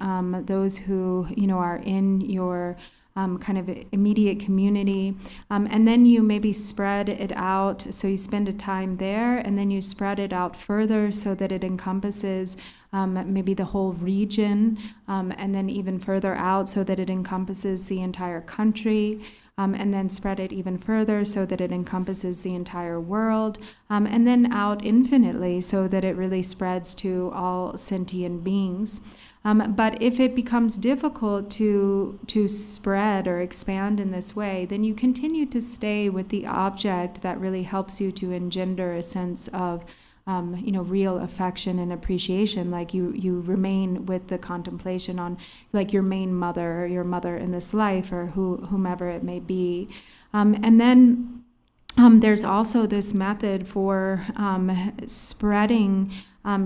those who, are in your kind of immediate community. And then you maybe spread it out, so you spend a time there, and then you spread it out further so that it encompasses maybe the whole region, and then even further out so that it encompasses the entire country, and then spread it even further so that it encompasses the entire world, and then out infinitely so that it really spreads to all sentient beings. But if it becomes difficult to spread or expand in this way, then you continue to stay with the object that really helps you to engender a sense of real affection and appreciation, like you remain with the contemplation on like your main mother or your mother in this life or whomever it may be. And then there's also this method for spreading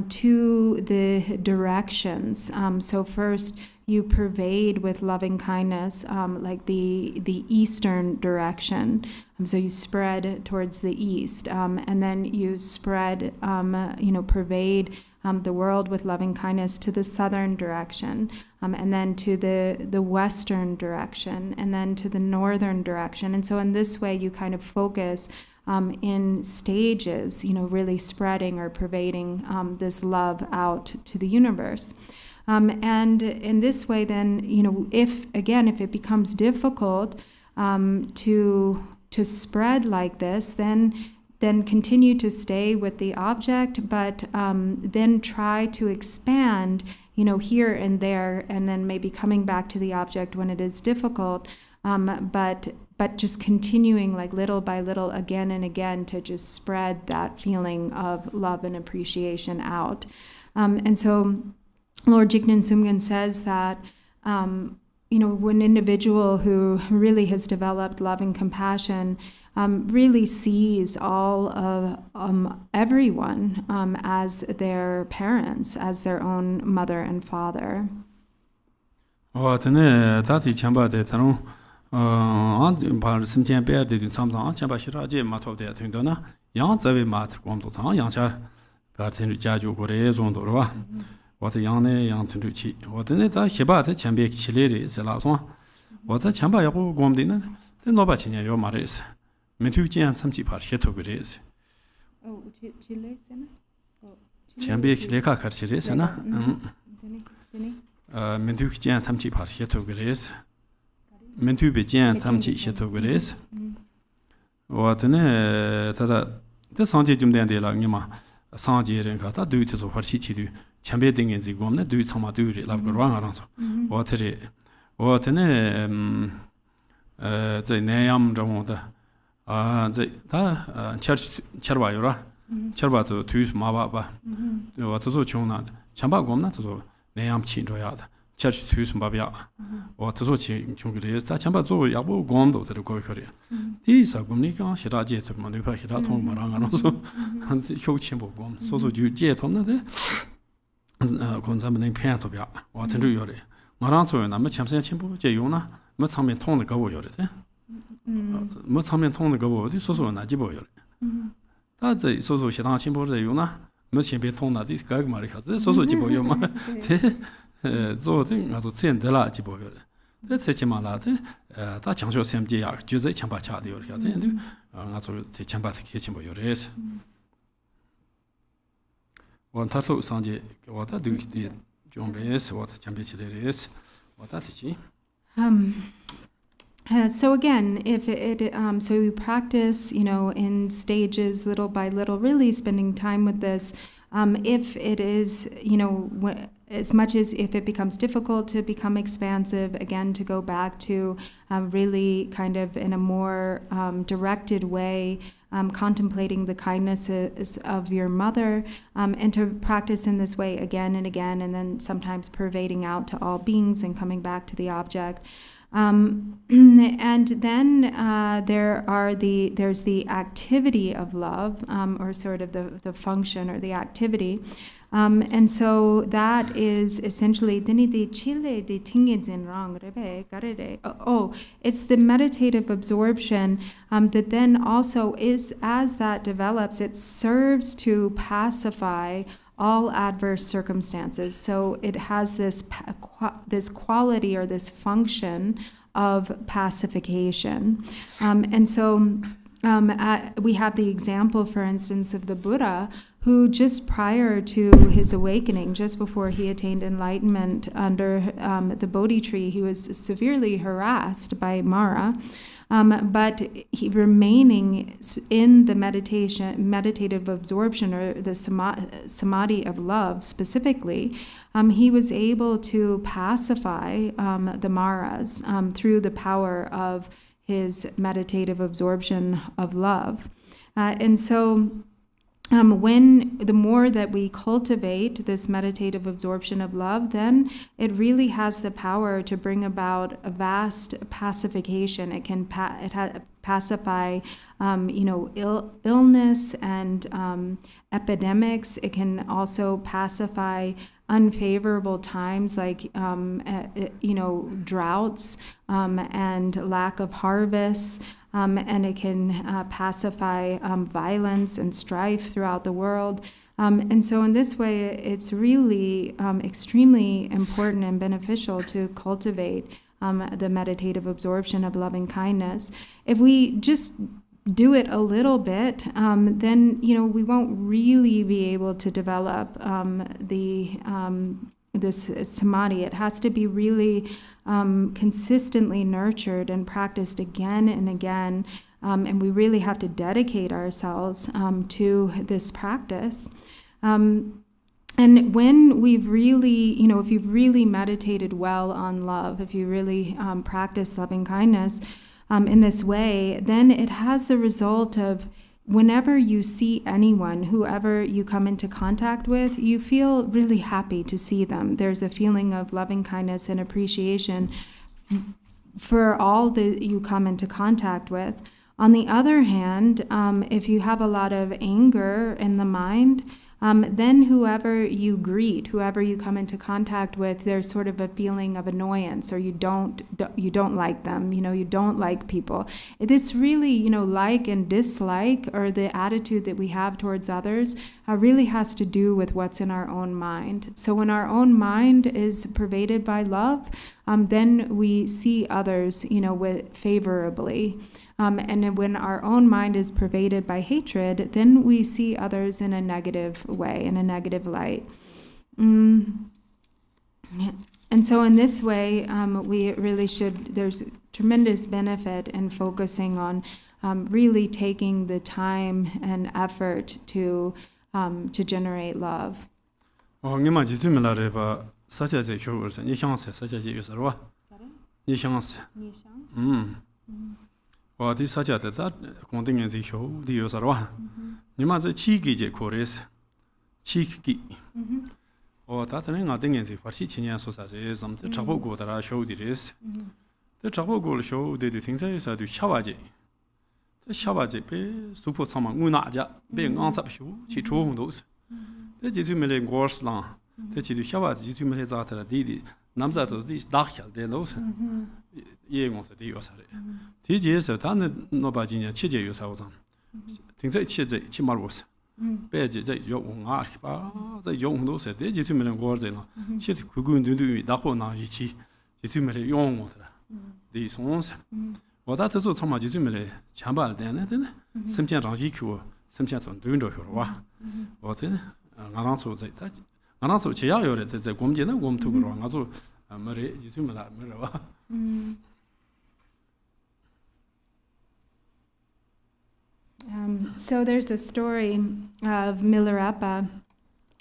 to the directions. So first you pervade with loving kindness, like the eastern direction. So you spread towards the east, and then you spread, pervade the world with loving kindness to the southern direction, and then to the western direction, and then to the northern direction. And so in this way you kind of focus in stages, really spreading or pervading this love out to the universe. And in this way, then, if it becomes difficult to spread like this, then continue to stay with the object, but then try to expand, here and there, and then maybe coming back to the object when it is difficult, but just continuing like little by little, again and again, to just spread that feeling of love and appreciation out. And so Lord Jigten Sumgön says that, when an individual who really has developed love and compassion really sees all of everyone as their parents, as their own mother and father. bar simtian bear de samsang chamba shiraje matov de thindona yang zawe mat gomdo tang yang cha ba tin ja ju gore zong do wa wa de yang ne yang tin chi wa de ne da xiba de chambe chile ri se la song wa de chamba ya bu gomdi na de no ba chinya yo mares men tu jian samchi par she to gure is Oh, Chile sena? chambe chile ka kar chire se na Dini? men tu jian samchi par she to gure is men tu be jian samchi she to gure is wa de ne ta da de sangje jum den de la Nyima sangje ren ka ta du to par chi chi du chambe dingen zi gom na du chama du ri la gor wa ran so wa tere wa de ne zai ne yam rong da zai da charwa yo ra charwa to tu ma ba wa to so chung na chamba gom na to so ne yam chi ro ya da char tu su ba bia wa to so chi chung ge da chamba zo ya bo gom do de ko ko ri di sa gom ni ka shi ra je to ma ne pa shi ra thong ma ra nga no so han hyo chen bo gom so so ju je thong na de kon sa men pen to bia wa ten ru yo re ma ran so na ma cham sen chen bo je yo na ma chang men thong de ga wo yo re de ma chang men thong de ga wo de so so na ji bo yo re da zai so so shi dang chen bo de yo na ma chen ben thong na di ga ma re ka de so so ji bo yo ma de 做的我说现在啦，就不个，这最起码啦的，他强调先这样，就在强把卡的有的，但是我说这强把的开钱不有的是，我他说上节我他对的准备是我他强别起来的是，我他自己。So again, if so we practice, in stages, little by little, really spending time with this. If it is, as much as if it becomes difficult to become expansive, again, to go back to really kind of in a more directed way, contemplating the kindnesses of your mother, and to practice in this way again and again, and then sometimes pervading out to all beings and coming back to the object. And then there's the activity of love, or sort of the function or the activity. And so that is essentially it's the meditative absorption that then also is, as that develops, it serves to pacify all adverse circumstances. So it has this quality or this function of pacification. And so we have the example, for instance, of the Buddha, who just prior to his awakening, just before he attained enlightenment under the Bodhi tree, he was severely harassed by Mara. But he remaining in the meditative absorption, or the samadhi of love specifically, he was able to pacify the Maras through the power of his meditative absorption of love. And so when the more that we cultivate this meditative absorption of love, then it really has the power to bring about a vast pacification. It can pacify, illness and epidemics. It can also pacify unfavorable times like, droughts and lack of harvests. And it can pacify violence and strife throughout the world. And so in this way, it's really extremely important and beneficial to cultivate the meditative absorption of loving kindness. If we just do it a little bit, then, we won't really be able to develop this samadhi. It has to be really consistently nurtured and practiced again and again, and we really have to dedicate ourselves to this practice. And when we've really, if you've really meditated well on love, if you really practice loving kindness in this way, then it has the result of whenever you see anyone, whoever you come into contact with, you feel really happy to see them. There's a feeling of loving kindness and appreciation for all that you come into contact with. On the other hand, if you have a lot of anger in the mind, then whoever you greet, whoever you come into contact with, there's sort of a feeling of annoyance, or you don't like them, you don't like people. This really, like and dislike, or the attitude that we have towards others, really has to do with what's in our own mind. So when our own mind is pervaded by love, then we see others, favorably. And when our own mind is pervaded by hatred, then we see others in a negative way, in a negative light. And so in this way, we really should, there's tremendous benefit in focusing on really taking the time and effort to generate love. Nyima ji zumi la reba sacha je kyo ursa ni chance sacha je yusarwa ni chance wa di sacha de da kondingen ji kyo di yusarwa Nyima ze Chig je kores Chig o ta tane nga dingen ji farsi chinya so sa je sam te chabo go da show di res te chabo go show de thing sa du chawa je te chawa je be supo sama nguna ja be ngang sa shu chi chu hong do te ji zu me le gors la te ji du chawa ji zu me le za ta di namza to di dakhal de lo sa ye ngong sa di yo sa re ti ji sa ta no ba ji nya chi je yo sa wo zang ting zai chi zai chi mar wo sa be ji zai yo wong a ba zai yo hong do sa de ji zu me le gors de la chi ku gu ndu ndu da ho na ji chi ji zu me le yong wo da di song sa我大多数参马就准备来强巴的呢，真的，身边长期去，身边从对着去了哇，我真的，俺当初在，俺当初只要有的在我们家呢，我们投个了，俺说没得就准备来没得哇。So there's the story of Milarepa.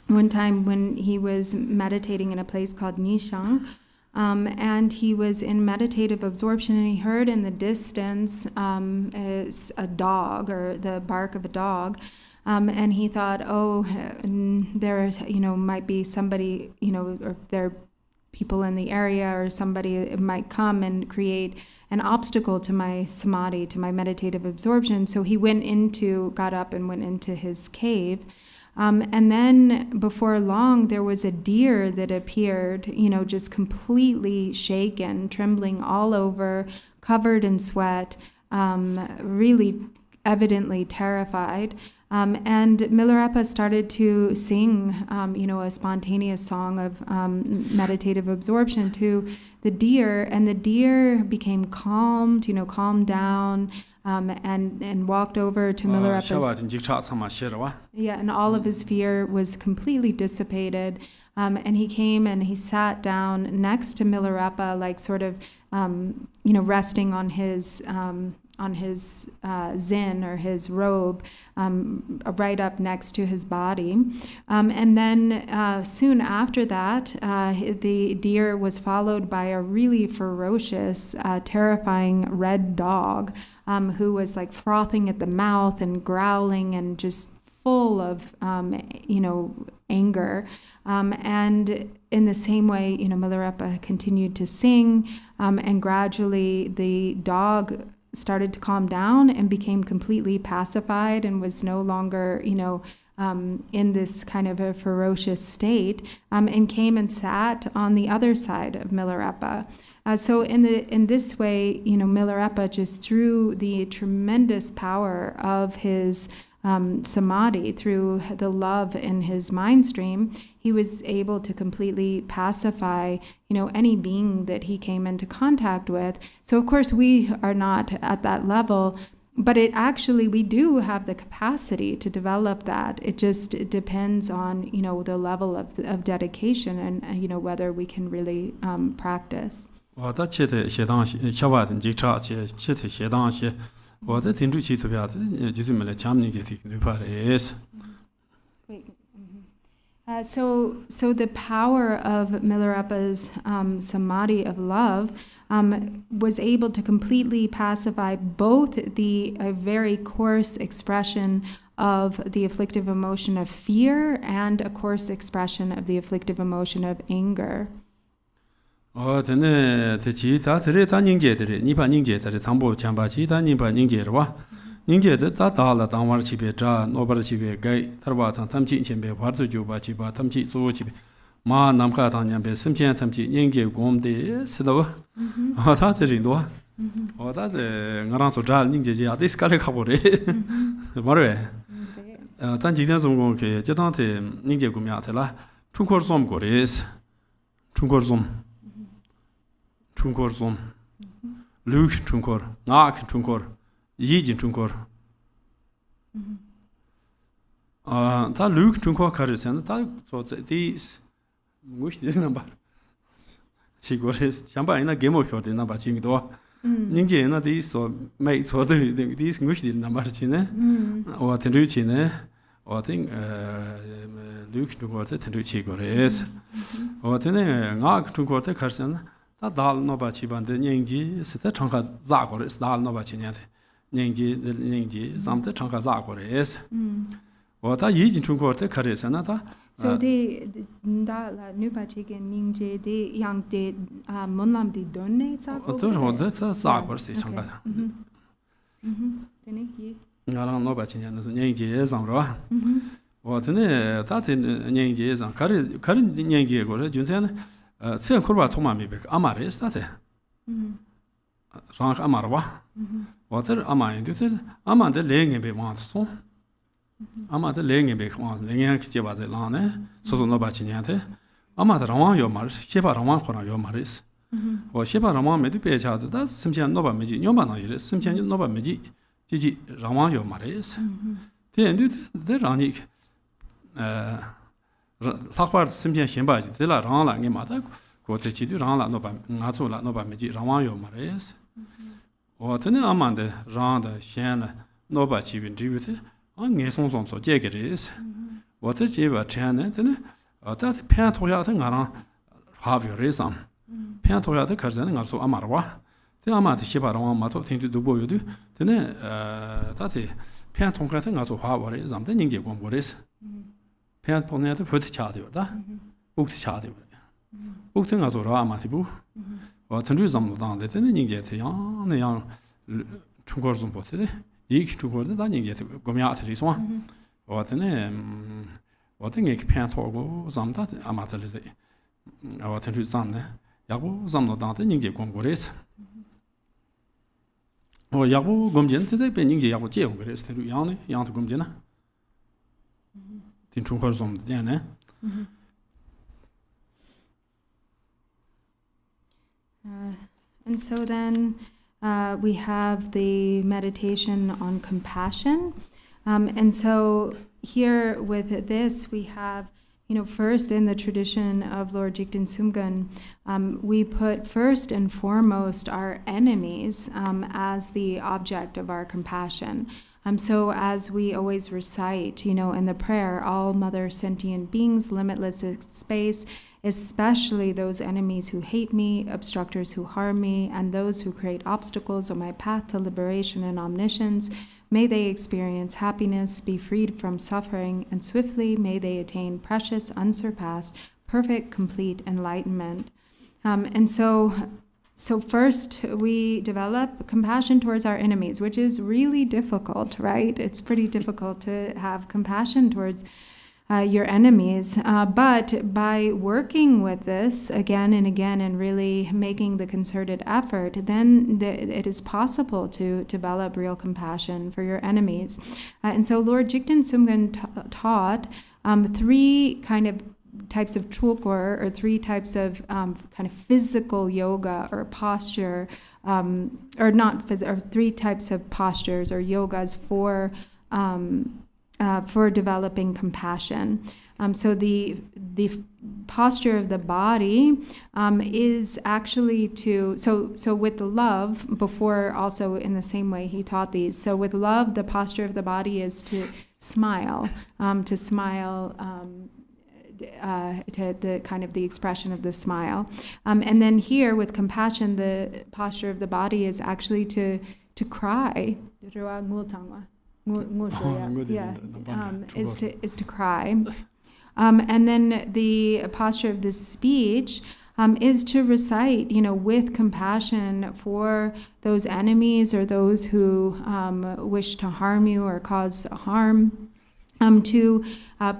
One time when he was meditating in a place called Nishang. And he was in meditative absorption, and he heard in the distance is a dog, or the bark of a dog, and he thought, there's might be somebody, or there are people in the area, or somebody might come and create an obstacle to my samadhi, to my meditative absorption. So he got up and went into his cave. And then before long, there was a deer that appeared, just completely shaken, trembling all over, covered in sweat, really evidently terrified. And Milarepa started to sing, a spontaneous song of meditative absorption to the deer, and the deer became calmed, calmed down, and walked over to Milarepa's. Yeah, and all of his fear was completely dissipated. And he came and he sat down next to Milarepa, like sort of, resting on his zin, or his robe, right up next to his body. And then soon after that, the deer was followed by a really ferocious, terrifying red dog, who was like frothing at the mouth and growling and just full of, anger. And in the same way, Milarepa continued to sing, and gradually the dog started to calm down and became completely pacified and was no longer, in this kind of a ferocious state, and came and sat on the other side of Milarepa. So in this way, Milarepa, just through the tremendous power of his samadhi, through the love in his mind stream, he was able to completely pacify, any being that he came into contact with. So of course we are not at that level, but we do have the capacity to develop that. It just depends on, the level of dedication and, whether we can really practice. 我的切的写当小娃的警察切的写当写，我的听出去特别的，就是没来讲你个听对吧？是。So the power of Milarepa's samadhi of love was able to completely pacify both the very coarse expression of the afflictive emotion of fear and a coarse expression of the afflictive emotion of anger. 真的，这其他这里他凝结的，你把凝结的，长波强把其他你把凝结的哇， Ninja the Tata Tamar Chibe, Nobar Chibe, Gay, Tarbatan, Tamchi Chimbe, Partu Juba Chiba, Tamchi Chibe, Ma Namka Tanyambe, Simchian Tamchi, Ninja Gom de Sido, or that's a rindo, or that's a Naranso Jal Ninja, this Kalikabore, More. Tanjigazum, Jadante, Ninja Gumiatela, Chunkorzom Gores, Chunkorzom, Luke Chunkor, Nak Chunkor, Yijin Chunkor. Ta Luke Chunkor Karis and these wish this number. Chigores, Chamba in a game of short number Chingdo. Ninja, these or mates or these wish the number Chine or Tenduchine. I think Luke to go to Chigores or Tenak to go to Carson, that Dal Nobachi and the Yangji, Sita Chanka Zagores, Dal Nobachinet, Yangji, the Yangji, some the Chanka Zagores. What I eat to go to Caris another. So the Nubachi and Ningji, the young de Monlam de donates. That's Zagors, the Chanka. I don't know about Yangi, Zamra. What in that in Yangi and current Yangi, Junsen, Kurba Tomami, Amaris, that's it. Rank Amarwa. Water Ama in Dutel, Ama the laying a bit once so. Ama the laying a bit once, the Yank Jeva the Lane, so no Bachinate. Ama the Raman your Maris, Sheba Raman for your Maris. Or Sheba Raman made the page out, that's Simchian Nova Magi, Yomana, Simchian Nova Magi. Gigi Raman your Maris. Then do the Ranik Lakbar Simpian Shimba, the La Rana Nimata, go to Chidu Rana Nova Natula Nova Magi Raman your Maris. Or Tene Amanda Randa Shan Nova Chivin Jibute, on Nesson so Jaggeries. What a Jiva Chan, that Pantoya thing around have your reason. Pantoya the cousin also Amarwa. The Amat Shiba Mato thing to do boy do, then that's a Pan Tonkathing also how is something in Jagom Boris. Pan Ponet put Chadi, Books Chadi. Booking as Ramatibu, or to do some down the Ninja, young Chunkorzum Posse, each to go the dining yet Gomiat is one. What a name, what a Pan Togo, some that Amatalize. Our to Sunday, Yabu, some not down the Ninja Boris. Oh, Yabu Gomjin, they been in Yabu Jail, but it's still young to Gomjina. The Chunkorzum, then, And so then we have the meditation on compassion. And so here with this, we have, first in the tradition of Lord Jigten Sumgun, we put first and foremost our enemies as the object of our compassion. So as we always recite, in the prayer, all mother sentient beings, limitless space, especially those enemies who hate me, obstructors who harm me, and those who create obstacles on my path to liberation and omniscience, may they experience happiness, be freed from suffering, and swiftly may they attain precious, unsurpassed, perfect, complete enlightenment. And so first we develop compassion towards our enemies, which is really difficult, right? It's pretty difficult to have compassion towards your enemies. But by working with this again and again and really making the concerted effort, then it is possible to develop real compassion for your enemies. And so Lord Jigten Sumgun taught three kind of types of chulkor, or three types of kind of physical yoga or posture, or three types of postures or yogas for developing compassion. So the posture of the body is actually so with the love, before also in the same way he taught these. So with love, the posture of the body is to smile, to the kind of the expression of the smile. And then here with compassion, the posture of the body is actually to cry. Is to cry. And then the posture of the speech is to recite, with compassion for those enemies or those who wish to harm you or cause harm. To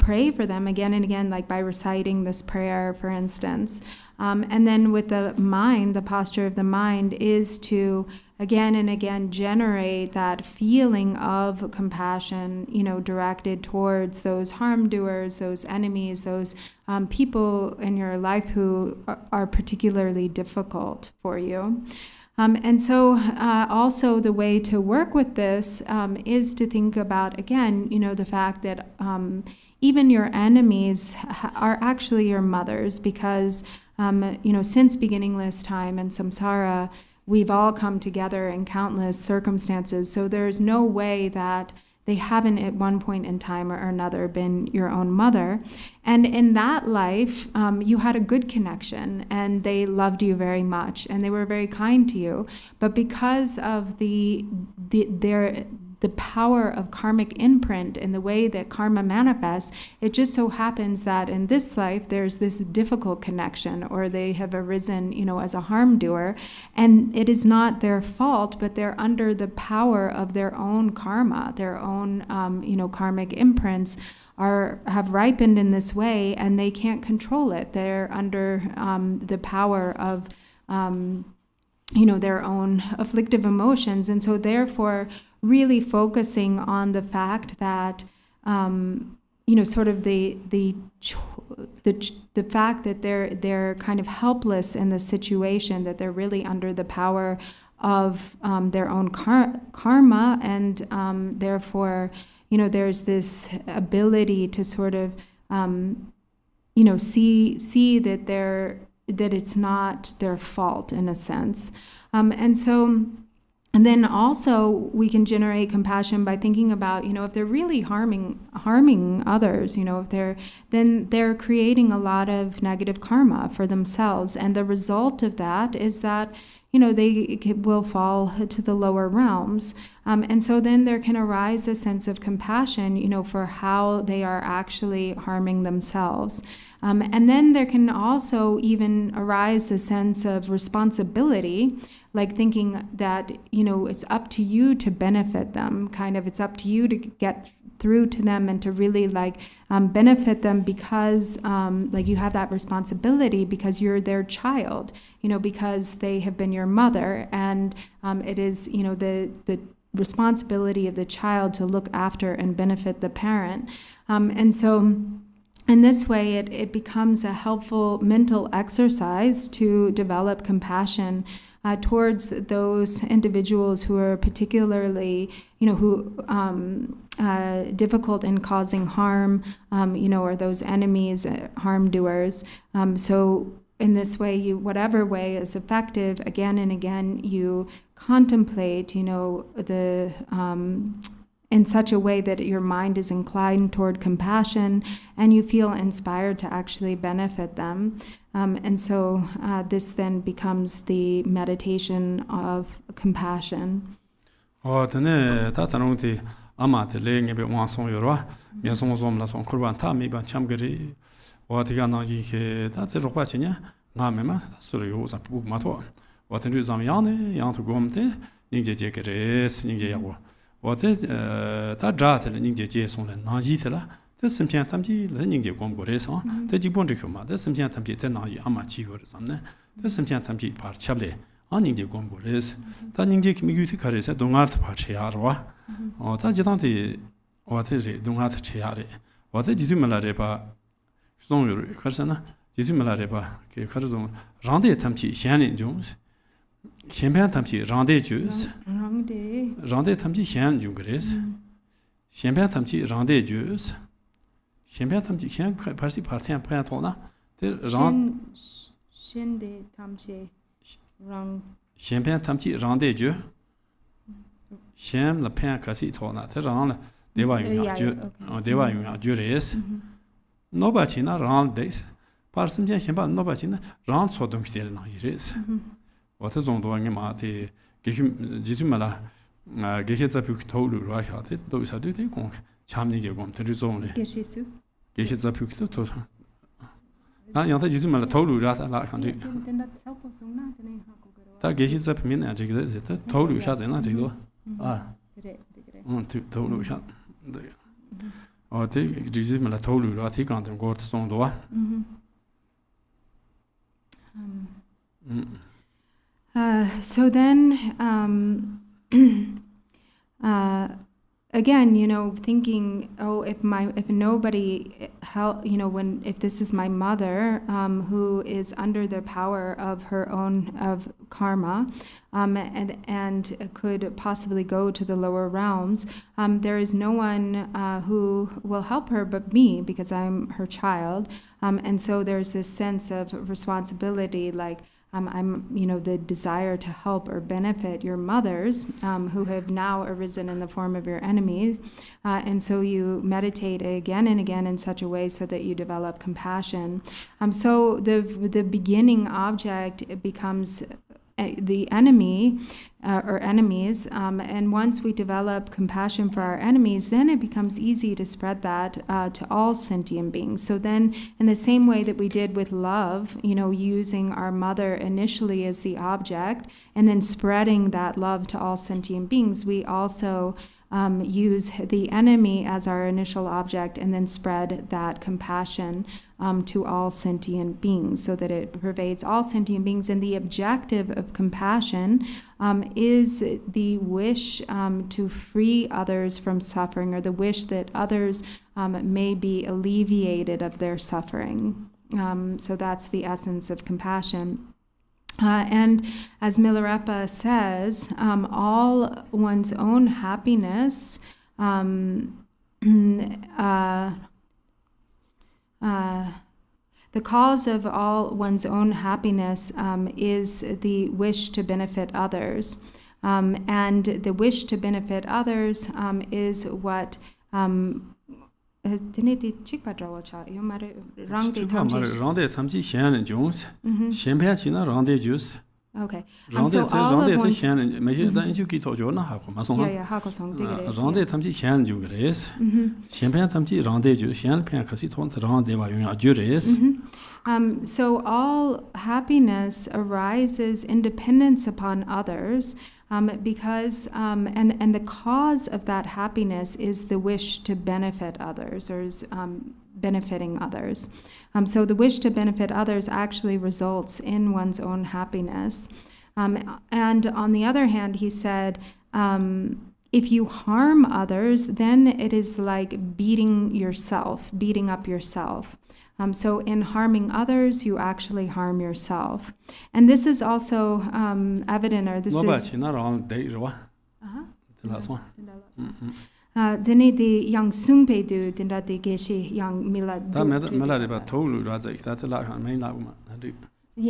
pray for them again and again, like by reciting this prayer, for instance. And then with the mind, the posture of the mind is to again and again generate that feeling of compassion, directed towards those harm doers, those enemies, those people in your life who are particularly difficult for you. And so also the way to work with this is to think about, again, the fact that even your enemies are actually your mothers because, since beginningless time and samsara, we've all come together in countless circumstances. So there's no way that they haven't at one point in time or another been your own mother. And in that life, you had a good connection and they loved you very much and they were very kind to you. But because of the power of karmic imprint and the way that karma manifests, it just so happens that in this life there's this difficult connection, or they have arisen, as a harm doer, and it is not their fault, but they're under the power of their own karma, their own, karmic imprints have ripened in this way, and they can't control it. They're under the power of their own afflictive emotions, and so therefore really focusing on the fact that sort of the fact that they're kind of helpless in the situation, that they're really under the power of their own karma, and therefore there's this ability to sort of see that it's not their fault in a sense, and then also we can generate compassion by thinking about, if they're really harming others, then they're creating a lot of negative karma for themselves. And the result of that is that, they will fall to the lower realms. And so then there can arise a sense of compassion, for how they are actually harming themselves. And then there can also even arise a sense of responsibility, like thinking that, it's up to you to benefit them, it's up to you to get through to them and to really benefit them because you have that responsibility because you're their child, because they have been your mother, and it is, the responsibility of the child to look after and benefit the parent. And so in this way, it becomes a helpful mental exercise to develop compassion towards those individuals who are particularly, difficult in causing harm, or those enemies, harm doers. So in this way, whatever way is effective, again and again, you contemplate, in such a way that your mind is inclined toward compassion and you feel inspired to actually benefit them. And so this then becomes the meditation of compassion. Simtian Tamji, the Ninja Gomgores, the Jibondricuma, the Simtian Tamji, the Naji Amachi or something, the Simtian Tamji part Chable, on Ninja Gomgores, the Ninja Miguti said, Dungat Pachiarwa, or Tajitanti, what is it, Dungat Chiari, what is Jumalarepa, Stone Cursana, Jumalarepa, Curzon, Rande Tamji, Shannon Jones, Champagne Tamji, Rande Jews, Rande Tamji, Shan Jungres, Champagne Tamji, Rande Jews. Champagne Tamji can't party and plant on Shinde Tamche Rang Champagne Tamji Rande Jew Sham la Pan Cassi Tona, Terran, Deva Juris Nobachina round days. Parson Jamba Nobachina round so don't steal no years. What is on doing Mati Jizumala Gehezapuk told Russia, those are do they go. Chamni Gom to his only. Geshisu. Gehezapuk to 나 영타 지수 말라 토루라서 라 칸지 다 계시 잡히면 저기 다 토루샤 되나 저기도 아 그래 토루샤 네 어때 지수 말라 토루라 티간던 거 송도와 So then, again, thinking, if nobody help, if this is my mother, who is under the power of her own of karma, and could possibly go to the lower realms, there is no one who will help her but me, because I'm her child, and so there's this sense of responsibility, like. I'm, the desire to help or benefit your mothers who have now arisen in the form of your enemies. And so you meditate again and again in such a way so that you develop compassion. So the beginning object becomes the enemy or enemies, and once we develop compassion for our enemies, then it becomes easy to spread that to all sentient beings. So then, in the same way that we did with love, using our mother initially as the object, and then spreading that love to all sentient beings, we also use the enemy as our initial object, and then spread that compassion to all sentient beings, so that it pervades all sentient beings. And the objective of compassion is the wish to free others from suffering, or the wish that others may be alleviated of their suffering. So that's the essence of compassion. And as Milarepa says, all one's own happiness the cause of all one's own happiness is the wish to benefit others. And the wish to benefit others is what Chig Okay. So all of one's... So all happiness arises in dependence upon others, because and the cause of that happiness is the wish to benefit others, or is benefiting others. So the wish to benefit others actually results in one's own happiness. And on the other hand, he said, if you harm others, then it is like beating up yourself. So in harming others, you actually harm yourself. And this is also evident, or this is... Dene the young Sungpe do dinda de geshi young Mila do. Mila de Batolu, that's a lot of main lab. So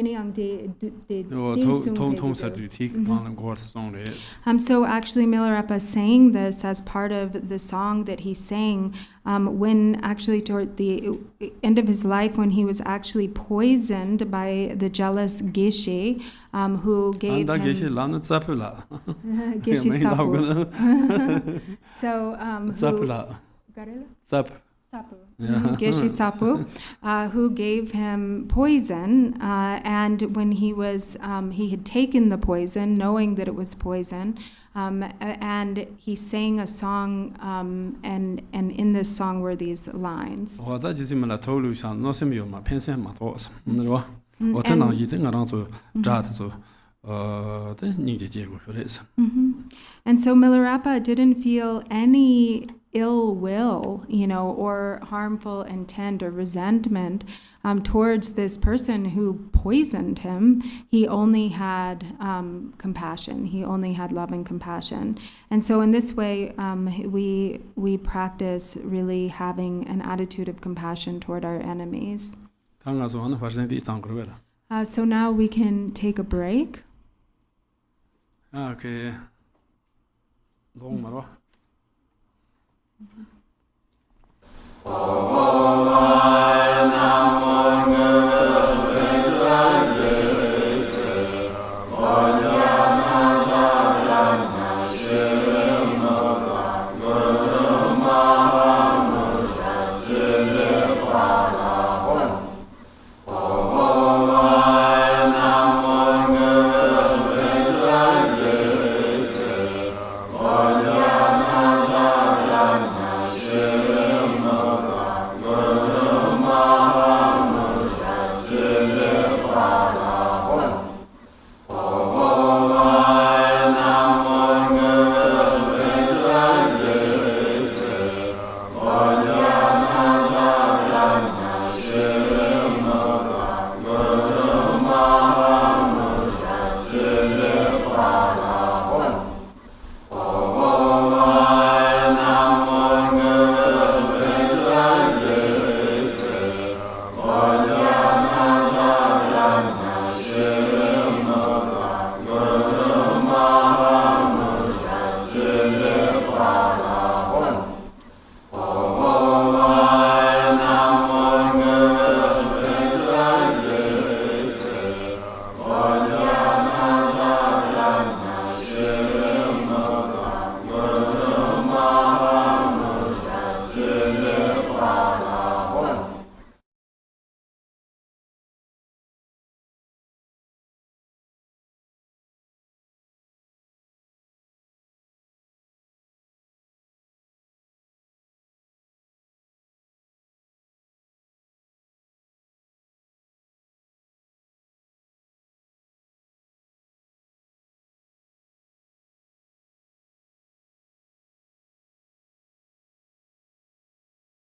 actually Milarepa sang this as part of the song that he sang when actually toward the end of his life, when he was actually poisoned by the jealous Geshe, who gave him Geshe Sapu. So Geshe Sapu, who gave him poison, and when he had taken the poison, knowing that it was poison, and he sang a song, and in this song were these lines. And so Milarepa didn't feel any ill will, or harmful intent or resentment towards this person who poisoned him. He only had compassion. He only had love and compassion. And so in this way, we practice really having an attitude of compassion toward our enemies. So now we can take a break. Okay. Long